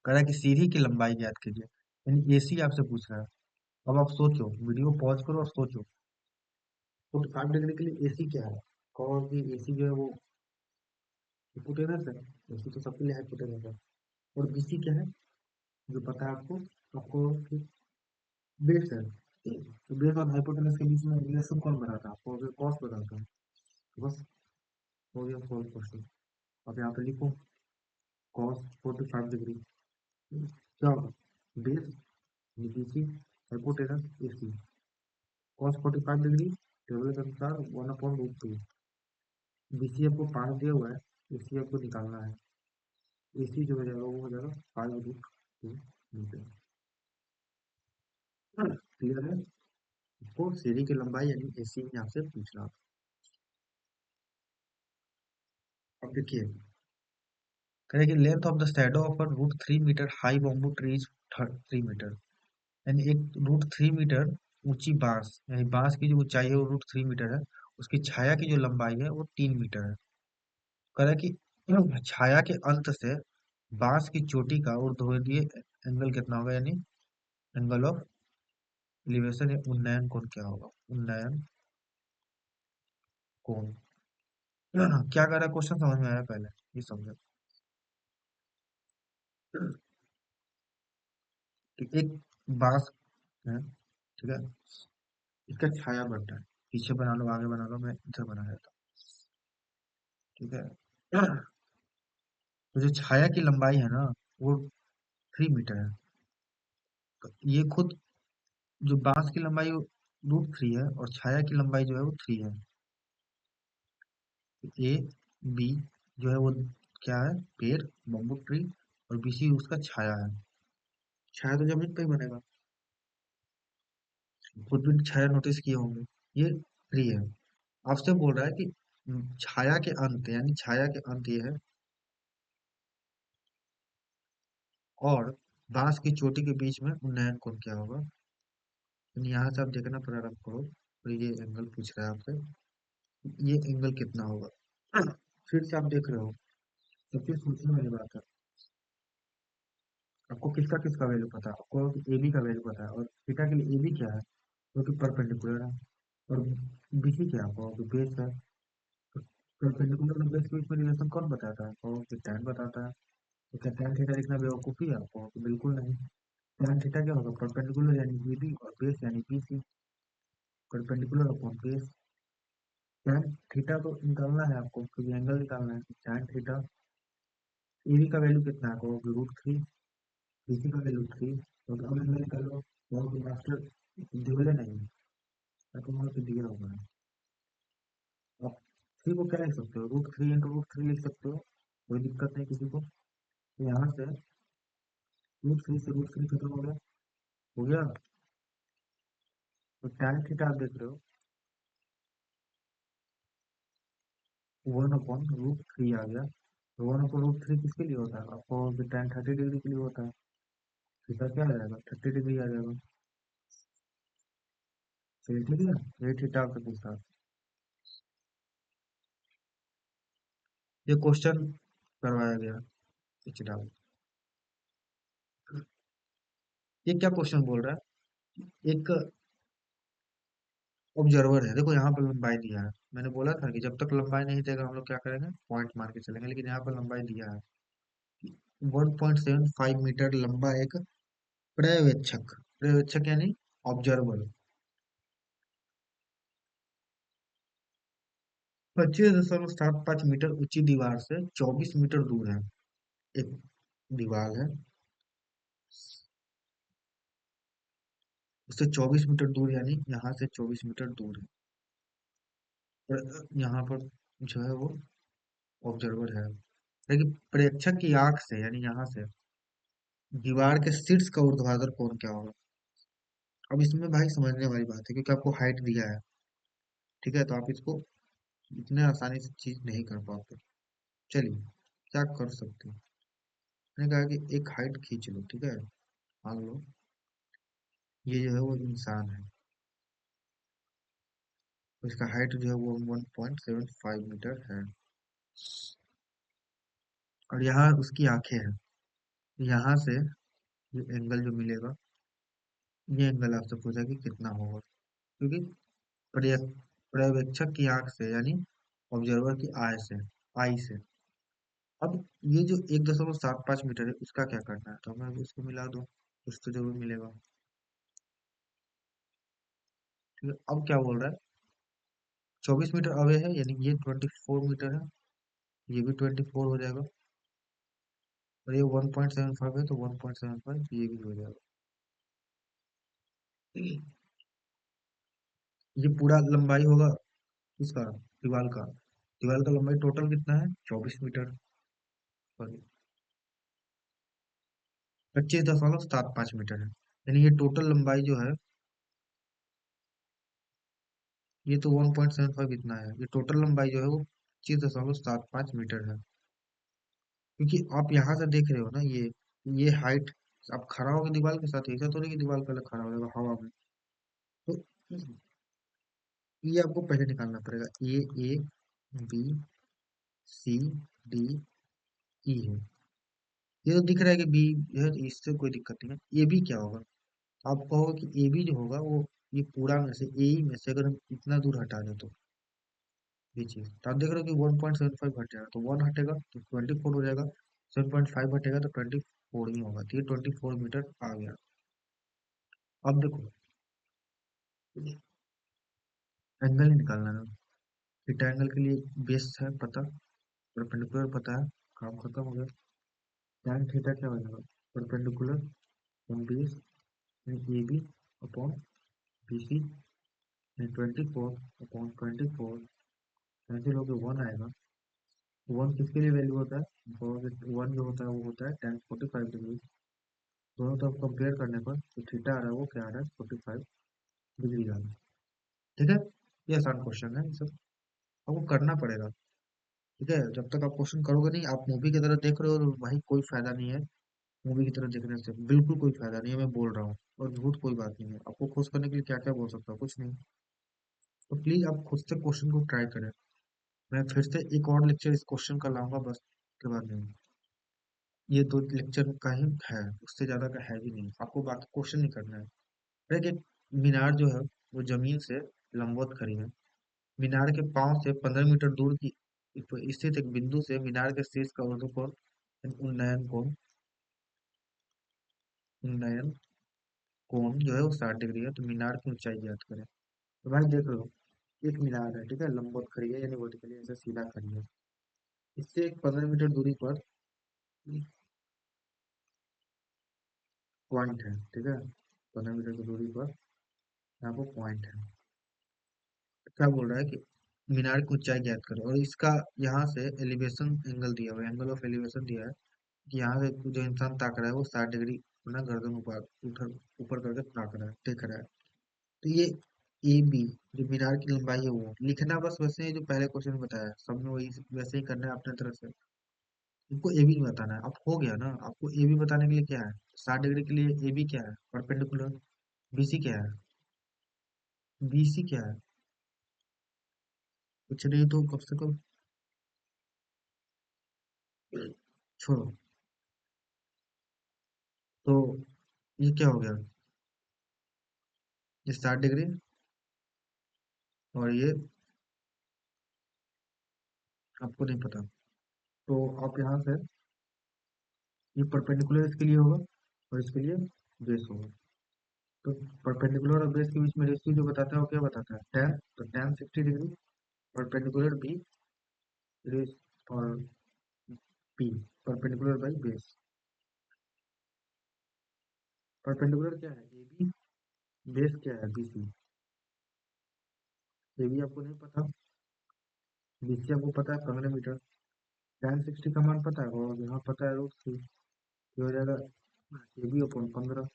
कह रहा है कि सीढ़ी की लंबाई ज्ञात कीजिए, यानी एसी आपसे पूछ रहा है। अब आप सोचो, वीडियो पॉज करो और सोचो। 45 डिग्री के लिए एसी क्या है, कहो कि एसी जो है वो हिपोटेनस है। एसी तो सबके लिए हिपोटेनस है। और बीसी क्या है, जो पता है आपको, आपको बेस है। तो बेस और हाइपोटेनस के बीच में रिलेशन कौन बनाता है, आपको अगर कॉस बताता है। तो बस हो गया सोल्व क्वेश्चन। अब यहाँ पे लिखो कॉस 45 डिग्री क्या होगा, base BC hypotenuse AC. Cos 45 degree table के अनुसार 1/√2। बीसी आपको 5 दिया हुआ है, एसी आपको निकालना है। एसी जो हो जाएगा वो हो जाएगा 5/√2 मीटर। क्लियर है। इसको सीढ़ी की लंबाई यानी एसी में आपसे पूछ रहा। अब देखिए, कहें length of the shadow of √3 metre high bamboo tree is 3 metre, यानी एक √3 मीटर ऊंची बांस, यानी बांस की जो ऊंचाई है वो √3 मीटर है, उसकी छाया की जो लंबाई है वो 3 मीटर है। कह रहा है कि छाया के अंत से बांस की चोटी का ऊर्ध्वाधर एंगल कितना होगा, यानी एंगल ऑफ एलिवेशन या उन्नयन कोण क्या होगा, उन्नयन कोण। क्या कर रहा है, क्वेश्चन समझ में आया पहले, ये समझो। कि एक बांस है, ठीक है, इसका छाया बढ़ता है, पीछे बना लो आगे बना लो, मैं इधर बना देता हूँ, ठीक है। तो जो छाया की लंबाई है ना, वो 3 मीटर है। तो ये खुद जो बांस की लंबाई √3 है, और छाया की लंबाई जो है वो 3 है। ए बी जो है वो क्या है, पेड़, बम्बू ट्री, और बीसी उसका छाया है। छाया तो जमीन पे ही बनेगा, खुद भी छाया नोटिस किए होंगे। ये 3 है। आपसे बोल रहा है कि छाया के अंत यानी छाया के अंत ये है, और बांस की चोटी के बीच में उन्नयन कोण क्या होगा। यानी यहाँ से आप देखना प्रारंभ करो, तो ये एंगल पूछ रहा है आपसे, ये एंगल कितना होगा। फिर से आप देख रहे हो, सबसे सोचने वाली बात है, आपको किसका किसका वैल्यू पता है, आपको एबी का वैल्यू पता है, और थीटा के लिए एबी क्या है, जो कि परपेंडिकुलर है, और बीसी क्या है, आपको बेस है। परपेंडिकुलर और बेस के बीच में रिलेशन कौन बताता है, आपको कि tan बताता है। तो क्या tan थीटा लिखना बेवकूफी है आपको, तो बिल्कुल नहीं। tan थीटा क्या होगा, परपेंडिकुलर यानी एबी और बेस यानी BC, perpendicular upon base. tan theta तो निकालना है आपको, क्योंकि एंगल निकालना है। tan थीटा, एबी का वैल्यू कितना है, आपको √3, बीसी का वैल्यू 3, तो अब एंगल निकालो, बहुत मास्टर दिवले नहीं है, आपको वहाँ पे दिया होगा। आप थ्री को क्या लिख सकते हो, √3 × √3 लिख सकते हो, कोई दिक्कत नहीं किसी को। तो यहाँ से √3 से √3 खत्म हो गया, हो गया। तो tan थीटा आप देख रहे हो 1/√3 आ गया। तो 1/√3 किसके लिए होता है, आपको tan 30 डिग्री के लिए होता है। थीटा क्या आ जाएगा, 30 डिग्री आ जाएगा। चलिए ठीक है, ये थीटा आपसे पूछता है। ये क्वेश्चन करवाया गया पिछला। ये क्या क्वेश्चन बोल रहा है, एक ऑब्जर्वर है, देखो यहाँ पर लंबाई दिया है। मैंने बोला था कि जब तक लंबाई नहीं देगा हम लोग क्या करेंगे, पॉइंट मार के चलेंगे, लेकिन यहाँ पर लंबाई दिया है। 1.75 मीटर लंबा एक पर्यवेक्षक, पर्यवेक्षक यानी ऑब्जर्वर 25.75 मीटर ऊंची दीवार से 24 मीटर दूर है। एक दीवार है, उससे 24 मीटर दूर, यानी यहाँ से 24 मीटर दूर है। यहाँ पर जो है वो ऑब्जर्वर है, लेकिन प्रेक्षक की आंख से यानी यहाँ से दीवार के शीर्ष का ऊर्ध्वाधर कोण क्या होगा। अब इसमें भाई समझने वाली बात है, क्योंकि आपको हाइट दिया है, ठीक है, तो आप इसको इतने आसानी से चीज नहीं कर पाते। चलिए, क्या कर सकते हैं, मैंने कहा कि एक हाइट खींच लो, ठीक है, मान लो ये जो है वो इंसान है, तो इसका हाइट जो है वो 1.75 मीटर है, और यहाँ उसकी आंखें हैं। यहाँ से ये एंगल जो मिलेगा, ये एंगल आपसे पूछा कि कितना होगा, क्योंकि पर्य- पर्यवेक्षक की आंख से यानी ऑब्जर्वर की आय से, आई से। अब ये जो 1.75 मीटर है, इसका क्या करना है, तो हमें इसको मिला दो, कुछ तो जरूर मिलेगा। ठीक है, अब क्या बोल रहा है, 24 मीटर अवे है, यानी ये 24 मीटर है, ये भी 24 हो जाएगा, और ये 1.75 है, तो 1.75 ये भी हो जाएगा। ये पूरा लंबाई होगा किसका, दीवार का। दीवार का लंबाई टोटल कितना है, 24 मीटर, सॉरी 25.75 मीटर है, यानी ये टोटल लंबाई जो है, ये तो 1.75 इतना है, ये टोटल लंबाई जो है वो 25.75 मीटर है। क्योंकि आप यहाँ से देख रहे हो ना, ये हाइट, आप खड़ा होगे दीवार के साथ, ऐसा थोड़ी कि दीवार पहले खड़ा हो जाएगा हवा में। तो ये आपको पहले निकालना पड़ेगा, A B C D E है, ये तो दिख रहा है कि बी है, तो इससे कोई दिक्कत नहीं है। ए बी क्या होगा, आप कहोगे कि ए बी जो होगा वो ये पूरा में से, ए में से अगर हम इतना दूर हटा दें, तो ये चीज, तो आप देख रहे हो कि 1.75 हट जाएगा, तो 1 हटेगा तो 24 हो जाएगा, 7.5 हटेगा तो 24 ही होगा, तो ये 24 मीटर आ गया। अब देखो, एंगल ही निकालना है, थीटा एंगल के लिए बेस है पता, परपेंडिकुलर पता है, काम खत्म हो गया। tan थीटा क्या हो जाएगा, perpendicular base A B upon B C, 24/24 cancel होकर 1 आएगा। 1 किसके लिए वैल्यू होता है, 1 जो होता है वो होता है tan 45 डिग्री। दोनों तरफ कंपेयर करने पर जो थीटा आ रहा है वो क्या आ रहा है, 45 डिग्री आ रहा है। ठीक है, ये आसान क्वेश्चन है ये सब। आपको करना पड़ेगा। ठीक है, जब तक आप क्वेश्चन करोगे नहीं, आप मूवी की तरह देख रहे हो, और भाई कोई फायदा नहीं है। मूवी की तरह देखने से बिल्कुल कोई फायदा नहीं है, मैं बोल रहा हूँ। और झूठ कोई बात नहीं है, आपको खुश करने के लिए क्या क्या बोल सकता हूँ, कुछ नहीं। तो प्लीज आप खुद से क्वेश्चन को ट्राई करें। मैं फिर से एक और लेक्चर इस क्वेश्चन का लाऊंगा, बस के बाद नहीं। ये दो लेक्चर का ही है, उससे ज्यादा का है भी नहीं, आपको बाकी क्वेश्चन नहीं करना है। देखिए, मीनार जो है वो जमीन से लंबवत खड़ी है। मीनार के पांव से 15 मीटर दूर की स्थित एक बिंदु से मीनार के शीर्ष का ऊर्ध्वकोण उन्नयन कोण उन्नयन कोण जो है वो 60 डिग्री है। तो मीनार की ऊंचाई ज्ञात करें। तो भाई देख लो, एक मीनार है, ठीक है, लंबवत खड़ी है, यानी वर्टिकली ऐसे सीधा खड़ी है। इससे एक 15 मीटर दूरी पर पॉइंट है, ठीक है। 15 मीटर की दूरी पर यहाँ पर पॉइंट है। क्या बोल रहा है कि मीनार की ऊंचाई ज्ञात करो, और इसका यहाँ से एलिवेशन एंगल दिया हुआ है, एंगल ऑफ एलिवेशन दिया है कि यहाँ से जो इंसान ताक रहा है वो 60 डिग्री अपना गर्दन ऊपर उठर ऊपर करके ताक रहा है, देख रहा है। तो ये ए बी, जो मीनार की लंबाई है, वो लिखना बस वैसे ही जो पहले क्वेश्चन में बताया, सब में वही वैसे ही करना है अपने तरफ से। आपको ए बी बताना है, अब हो गया ना। आपको ए बी बताने के लिए क्या है, 60 डिग्री के लिए ए बी क्या है, परपेंडिकुलर। बी सी क्या है, बी सी क्या है, कुछ नहीं तो कब से कब छोड़ो। तो ये क्या हो गया, ये 60 डिग्री, और ये आपको नहीं पता। तो आप यहाँ से, ये परपेंडिकुलर इसके लिए होगा और इसके लिए बेस होगा। तो परपेंडिकुलर और बेस के बीच में रेशियो जो बताता है वो क्या बताता है, tan। तो tan 60 degree perpendicular by race और P perpendicular by base. Perpendicular क्या है, ए बी, बेस क्या है, बी सी। ए बी आपको नहीं पता, बी सी आपको पता है 15 मीटर। tan 60 का मान पता है, और यहाँ पता है रूट 3। ये हो जाएगा ए बी अपॉन 15।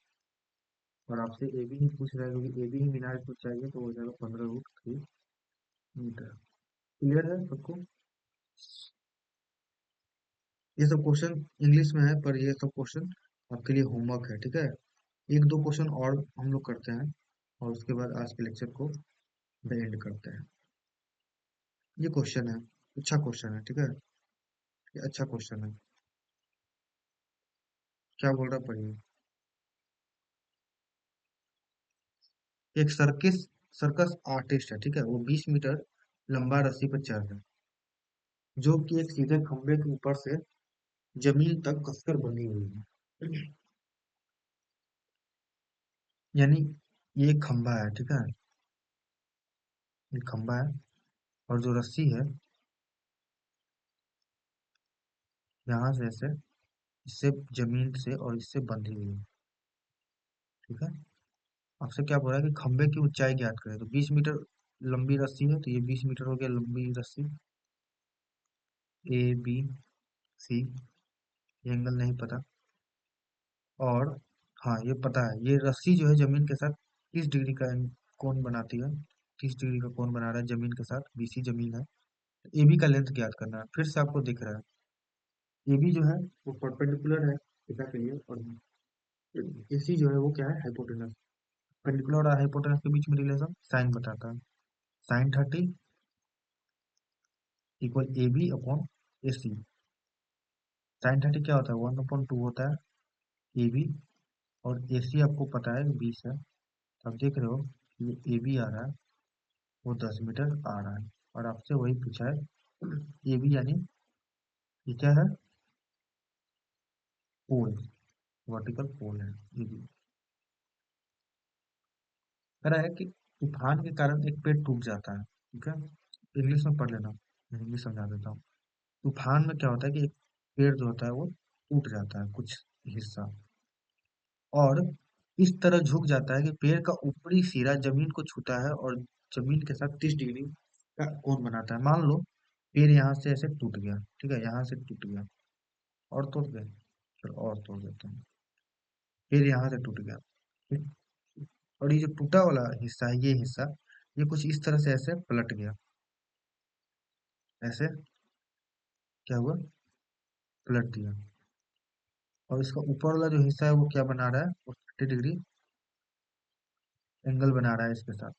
और आपसे ए बी ही पूछ रहा है, क्योंकि ए बी ही मीनार को चाहिए, तो हो जाएगा 15√3 मीटर। क्लियर है सबको। ये सब क्वेश्चन इंग्लिश में है, पर ये सब क्वेश्चन आपके लिए होमवर्क है, ठीक है। एक दो क्वेश्चन और हम लोग करते हैं, और उसके बाद आज के लेक्चर को एंड करते हैं। ये क्वेश्चन है, अच्छा क्वेश्चन है, ठीक है। ये अच्छा क्वेश्चन है। क्या बोल रहा है, पढ़िए। एक सर्कस आर्टिस्ट है, ठीक है, वो 20 मीटर लंबा रस्सी पर चढ़ रहा है, जो कि एक सीधे खंभे के ऊपर से जमीन तक कसकर बंधी हुई है। यानी ये एक खंभा है, ठीक है, ये खंभा है, और जो रस्सी है यहाँ से ऐसे इससे जमीन से और इससे बंधी हुई है, ठीक है। आपसे क्या बोल रहा है कि खंभे की ऊंचाई ज्ञात करें। तो 20 मीटर लंबी रस्सी है, तो ये 20 मीटर हो गया लंबी रस्सी। ए बी सी, ये एंगल नहीं पता। और हाँ, ये पता है, ये रस्सी जो है जमीन के साथ 30 डिग्री का कोण बनाती है। 30 डिग्री का कोण बना रहा है जमीन के साथ, बीसी जमीन है। ए बी का लेंथ ज्ञात करना है, फिर से आपको दिख रहा है। ए बी जो है वो परपेंडिकुलर है थीटा के लिए, और ए सी जो है वो क्या है, हाइपोटेनस। पेंडिकुलर और हाइपोटेनस के बीच में रिलेशन साइन बताता है। sin 30 equal A B upon A C. sin 30 क्या होता है, 1/2 होता है ए बी, और ए सी आपको पता है 20 है। तो आप देख रहे हो कि ये ए बी आ रहा है, वो 10 मीटर आ रहा है, और आपसे वही पूछा है। ए बी यानी ये क्या है, पोल, वर्टिकल पोल है ए बी। कह रहा है कि तूफान के कारण एक पेड़ टूट जाता है, ठीक है। इंग्लिश में पढ़ लेना, मैं हिंदी समझा देता हूँ। तूफान में क्या होता है कि एक पेड़ जो होता है वो टूट जाता है कुछ हिस्सा, और इस तरह झुक जाता है कि पेड़ का ऊपरी सिरा जमीन को छूता है, और जमीन के साथ 30 डिग्री का कोण बनाता है। मान लो पेड़ यहाँ से ऐसे टूट गया, ठीक है, यहाँ से टूट गया, और तोड़ गए, फिर और तोड़ देते हैं। पेड़ यहाँ से टूट गया, ठीक? और ये जो टूटा वाला हिस्सा है, ये हिस्सा ये कुछ इस तरह से ऐसे पलट गया, ऐसे क्या हुआ, पलट दिया। और इसका ऊपर वाला जो हिस्सा है वो क्या बना रहा है, वो 30 डिग्री एंगल बना रहा है इसके साथ,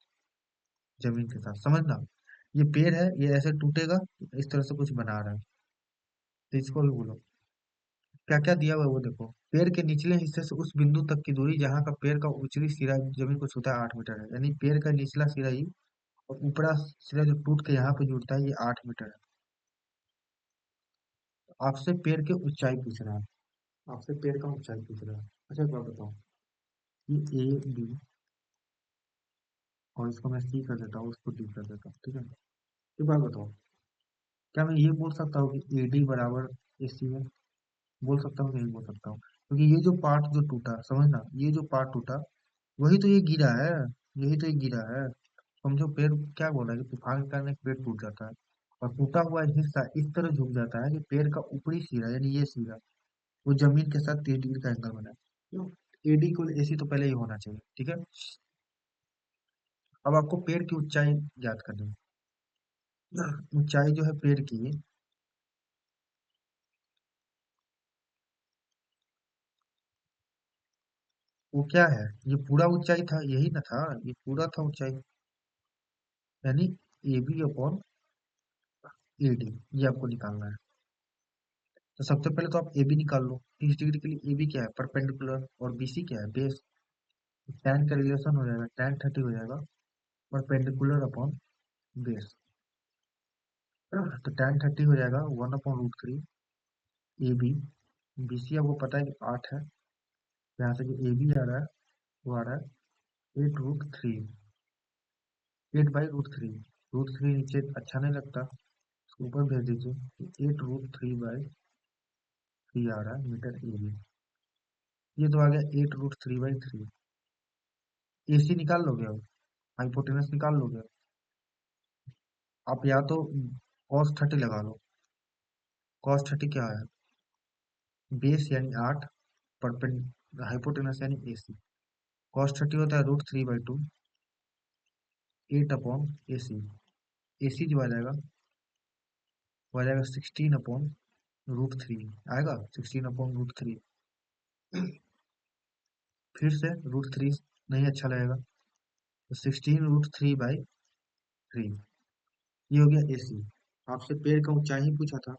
जमीन के साथ, समझना। ये पेड़ है, ये ऐसे टूटेगा, इस तरह से कुछ बना रहा है, तो इसको भी बोलो। क्या क्या दिया हुआ है वो देखो। पेड़ के निचले हिस्से से उस बिंदु तक की दूरी जहां का पेड़ का उचली सिरा जमीन को छूता है 8 मीटर है, यानी पेड़ का निचला सिरा ही और ऊपरा सिरा जो टूट के यहाँ पे जुड़ता है ये 8 मीटर है। तो आपसे पेड़ की ऊंचाई पूछ रहा है, आपसे पेड़ का ऊंचाई पूछ रहा है। अच्छा एक बात बताओ, ये ए बी, और इसको मैं सी कर देता हूँ, उसको डी कर देता हूँ, ठीक है। एक बात बताओ, क्या मैं ये बोल सकता हूँ कि ए डी बराबर ए सी है? बोल सकता हूँ कि नहीं बोल सकता हूँ? क्योंकि ये जो पार्ट जो टूटा, समझना, ये जो पार्ट टूटा वही तो ये गिरा है, यही तो ये गिरा है। समझो, पेड़ क्या बोला है कि तूफान के कारण एक पेड़ टूट जाता है, और टूटा हुआ हिस्सा इस तरह झुक जाता है कि पेड़ का ऊपरी सिरा यानी ये सिरा वो जमीन के साथ 30 डिग्री का एंगल बना है। क्यों? एडी को एसी तो पहले ही होना चाहिए, ठीक है। अब आपको पेड़ की ऊंचाई याद करनी है। ऊंचाई जो है पेड़ की, वो क्या है, ये पूरा ऊंचाई था, यही ना था, ये पूरा था ऊंचाई, यानी A B upon A D, ये आपको निकालना है। तो सबसे पहले तो आप ए बी निकाल लो। 30 डिग्री के लिए ए बी क्या है, परपेंडिकुलर, और बी सी क्या है, बेस। tan का रिलेशन हो जाएगा, tan 30 हो जाएगा परपेंडिकुलर अपॉन बेस। तो tan 30 हो जाएगा 1/√3 ए बी। बी सी आपको पता है कि 8 है, यहाँ से जो ए बी आ रहा है वो आ रहा है 8√3, 8/√3। √3 नीचे अच्छा नहीं लगता, इसको ऊपर भेज दीजिए। 8√3/3 आ रहा है मीटर ए बी। ये तो आ गया 8√3/3। ए सी निकाल लोगे, अब हाइपोटेनस निकाल लोगे। आप या तो cos 30 लगा लो। cos 30 क्या है, बेस यानी 8, परपेंड हाइपोटेनस यानी ए सी। cos 30 होता है √3/2, 8/AC। ए सी जो आ जाएगा वो आ जाएगा 16/√3, आएगा 16/√3। फिर से √3 नहीं अच्छा लगेगा, तो 16√3/3, ये हो गया ए सी। आपसे पेड़ का ऊंचाई पूछा था,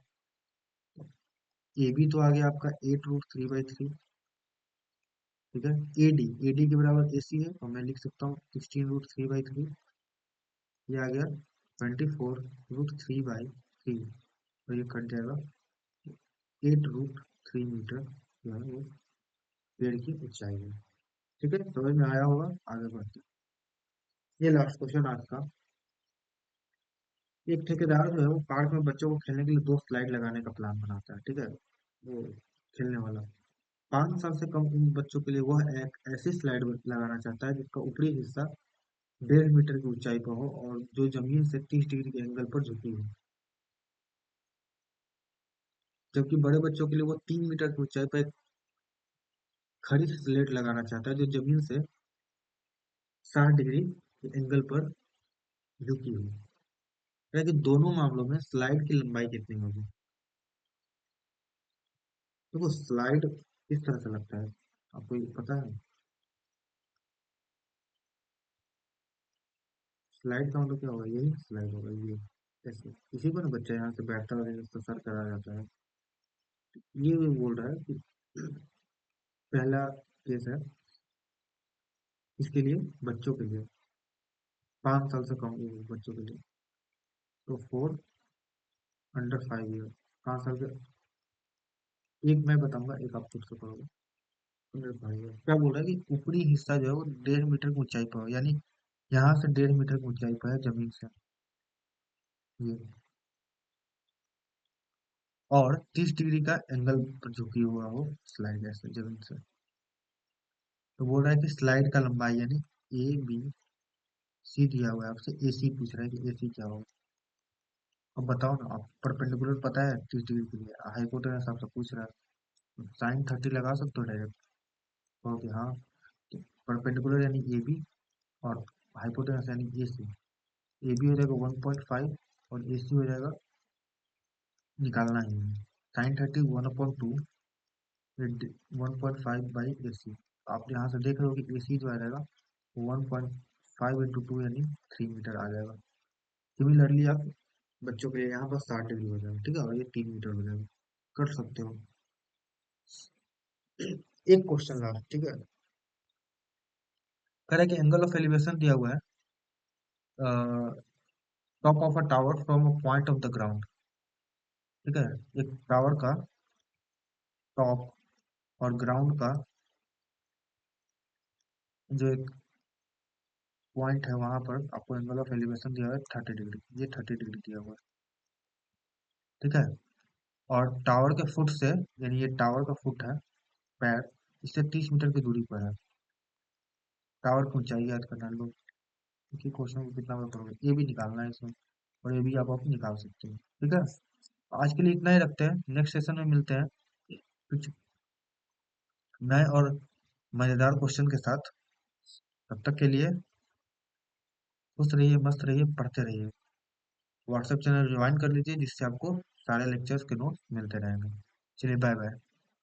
ए बी तो आ गया आपका 8√3/3, ठीक है। ए डी के बराबर ए सी है, और मैं लिख सकता हूँ 16√3/3, ये आ गया 24√3/3, और ये कट जाएगा 8√3 मीटर, जो है वो पेड़ की ऊंचाई है। ठीक है, समझ में आया होगा, आगे बढ़ते हैं। ये लास्ट क्वेश्चन आज का। एक ठेकेदार जो है वो पार्क में बच्चों को खेलने के लिए 2 स्लाइड लगाने का प्लान बनाता है, ठीक है। वो खेलने वाला 5 साल से कम उम्र बच्चों के लिए वह एक ऐसी स्लाइड लगाना चाहता है जिसका ऊपरी हिस्सा 1.5 मीटर की ऊंचाई पर हो और जो जमीन से 30 डिग्री के एंगल पर झुकी हो। जबकि बड़े बच्चों के लिए वो 3 मीटर की ऊंचाई पर एक खड़ी स्लेट लगाना चाहता है जो जमीन से 60 डिग्री के एंगल पर झुकी हो। है कि दोनों मामलों में स्लाइड की लंबाई कितनी होगी। देखो स्लाइड किस तरह से लगता है, आपको ये पता है? स्लाइड का मतलब क्या होगा, यही स्लाइड होगा ये, ऐसे इसी को ना बच्चा यहाँ से बैठता है और इसको सर करा जाता है। ये भी बोल रहा है कि पहला केस है इसके लिए, बच्चों के लिए, 5 साल से कम उम्र बच्चों के लिए, तो 4 अंडर 5 ईयर, 5 साल के। एक मैं बताऊंगा, एक आप खुद से करोगे। अंडर 5 ईयर क्या बोल रहा है कि ऊपरी हिस्सा जो है वो 1.5 मीटर की ऊंचाई पर हो, यानी यहाँ से 1.5 मीटर की ऊंचाई पर है जमीन से, ये, और 30 डिग्री का एंगल पर झुकी हुआ हो स्लाइड ऐसे जमीन से। तो बोल रहा है कि स्लाइड का लंबाई यानी ए बी सी दिया हुआ है, आपसे ए सी पूछ रहा है कि ए सी क्या होगा। अब बताओ ना, आप परपेंडिकुलर पता है 30 डिग्री के लिए, हाइपोटेनस आपसे पूछ रहा है, sin 30 लगा सकते हो डायरेक्ट, ओके हाँ। तो परपेंडिकुलर यानी ए बी, और हाइपोटेनस यानी ए सी। ए बी हो जाएगा 1.5 और ए सी हो जाएगा निकालना ही है। Sign 30 1/2 1.5/AC। आप यहाँ से देख रहे हो कि AC जो आ जाएगा 1.5 × 2 यानी 3 मीटर आ जाएगा। सिमिलरली आप बच्चों के लिए यहाँ पर 60 डिग्री हो जाएगा, ठीक है, और ये 3 मीटर हो जाएगा। कर सकते हो। एक क्वेश्चन लास्ट, ठीक है। कह रहा है कि एंगल ऑफ एलिवेशन दिया हुआ है, top of a tower from a point of the ground, ठीक है। एक टावर का टॉप और ग्राउंड का जो एक पॉइंट है वहां पर आपको एंगल ऑफ एलिवेशन दिया हुआ है 30 डिग्री, ये 30 डिग्री दिया हुआ है, ठीक है। और टावर के फुट से, यानी ये टावर का फुट है, पैर, इससे 30 मीटर की दूरी पर है। टावर की ऊंचाई याद करना लोग, क्योंकि क्वेश्चन को कितना बार करोगे, ये भी निकालना है इसमें, और ये भी आप निकाल सकते हो, ठीक है। आज के लिए इतना ही रखते हैं, नेक्स्ट सेशन में मिलते हैं कुछ नए और मजेदार क्वेश्चन के साथ। तब तक के लिए खुश रहिए, मस्त रहिए, पढ़ते रहिए। व्हाट्सएप चैनल ज्वाइन कर लीजिए, जिससे आपको सारे लेक्चर्स के नोट्स मिलते रहेंगे। चलिए, बाय बाय।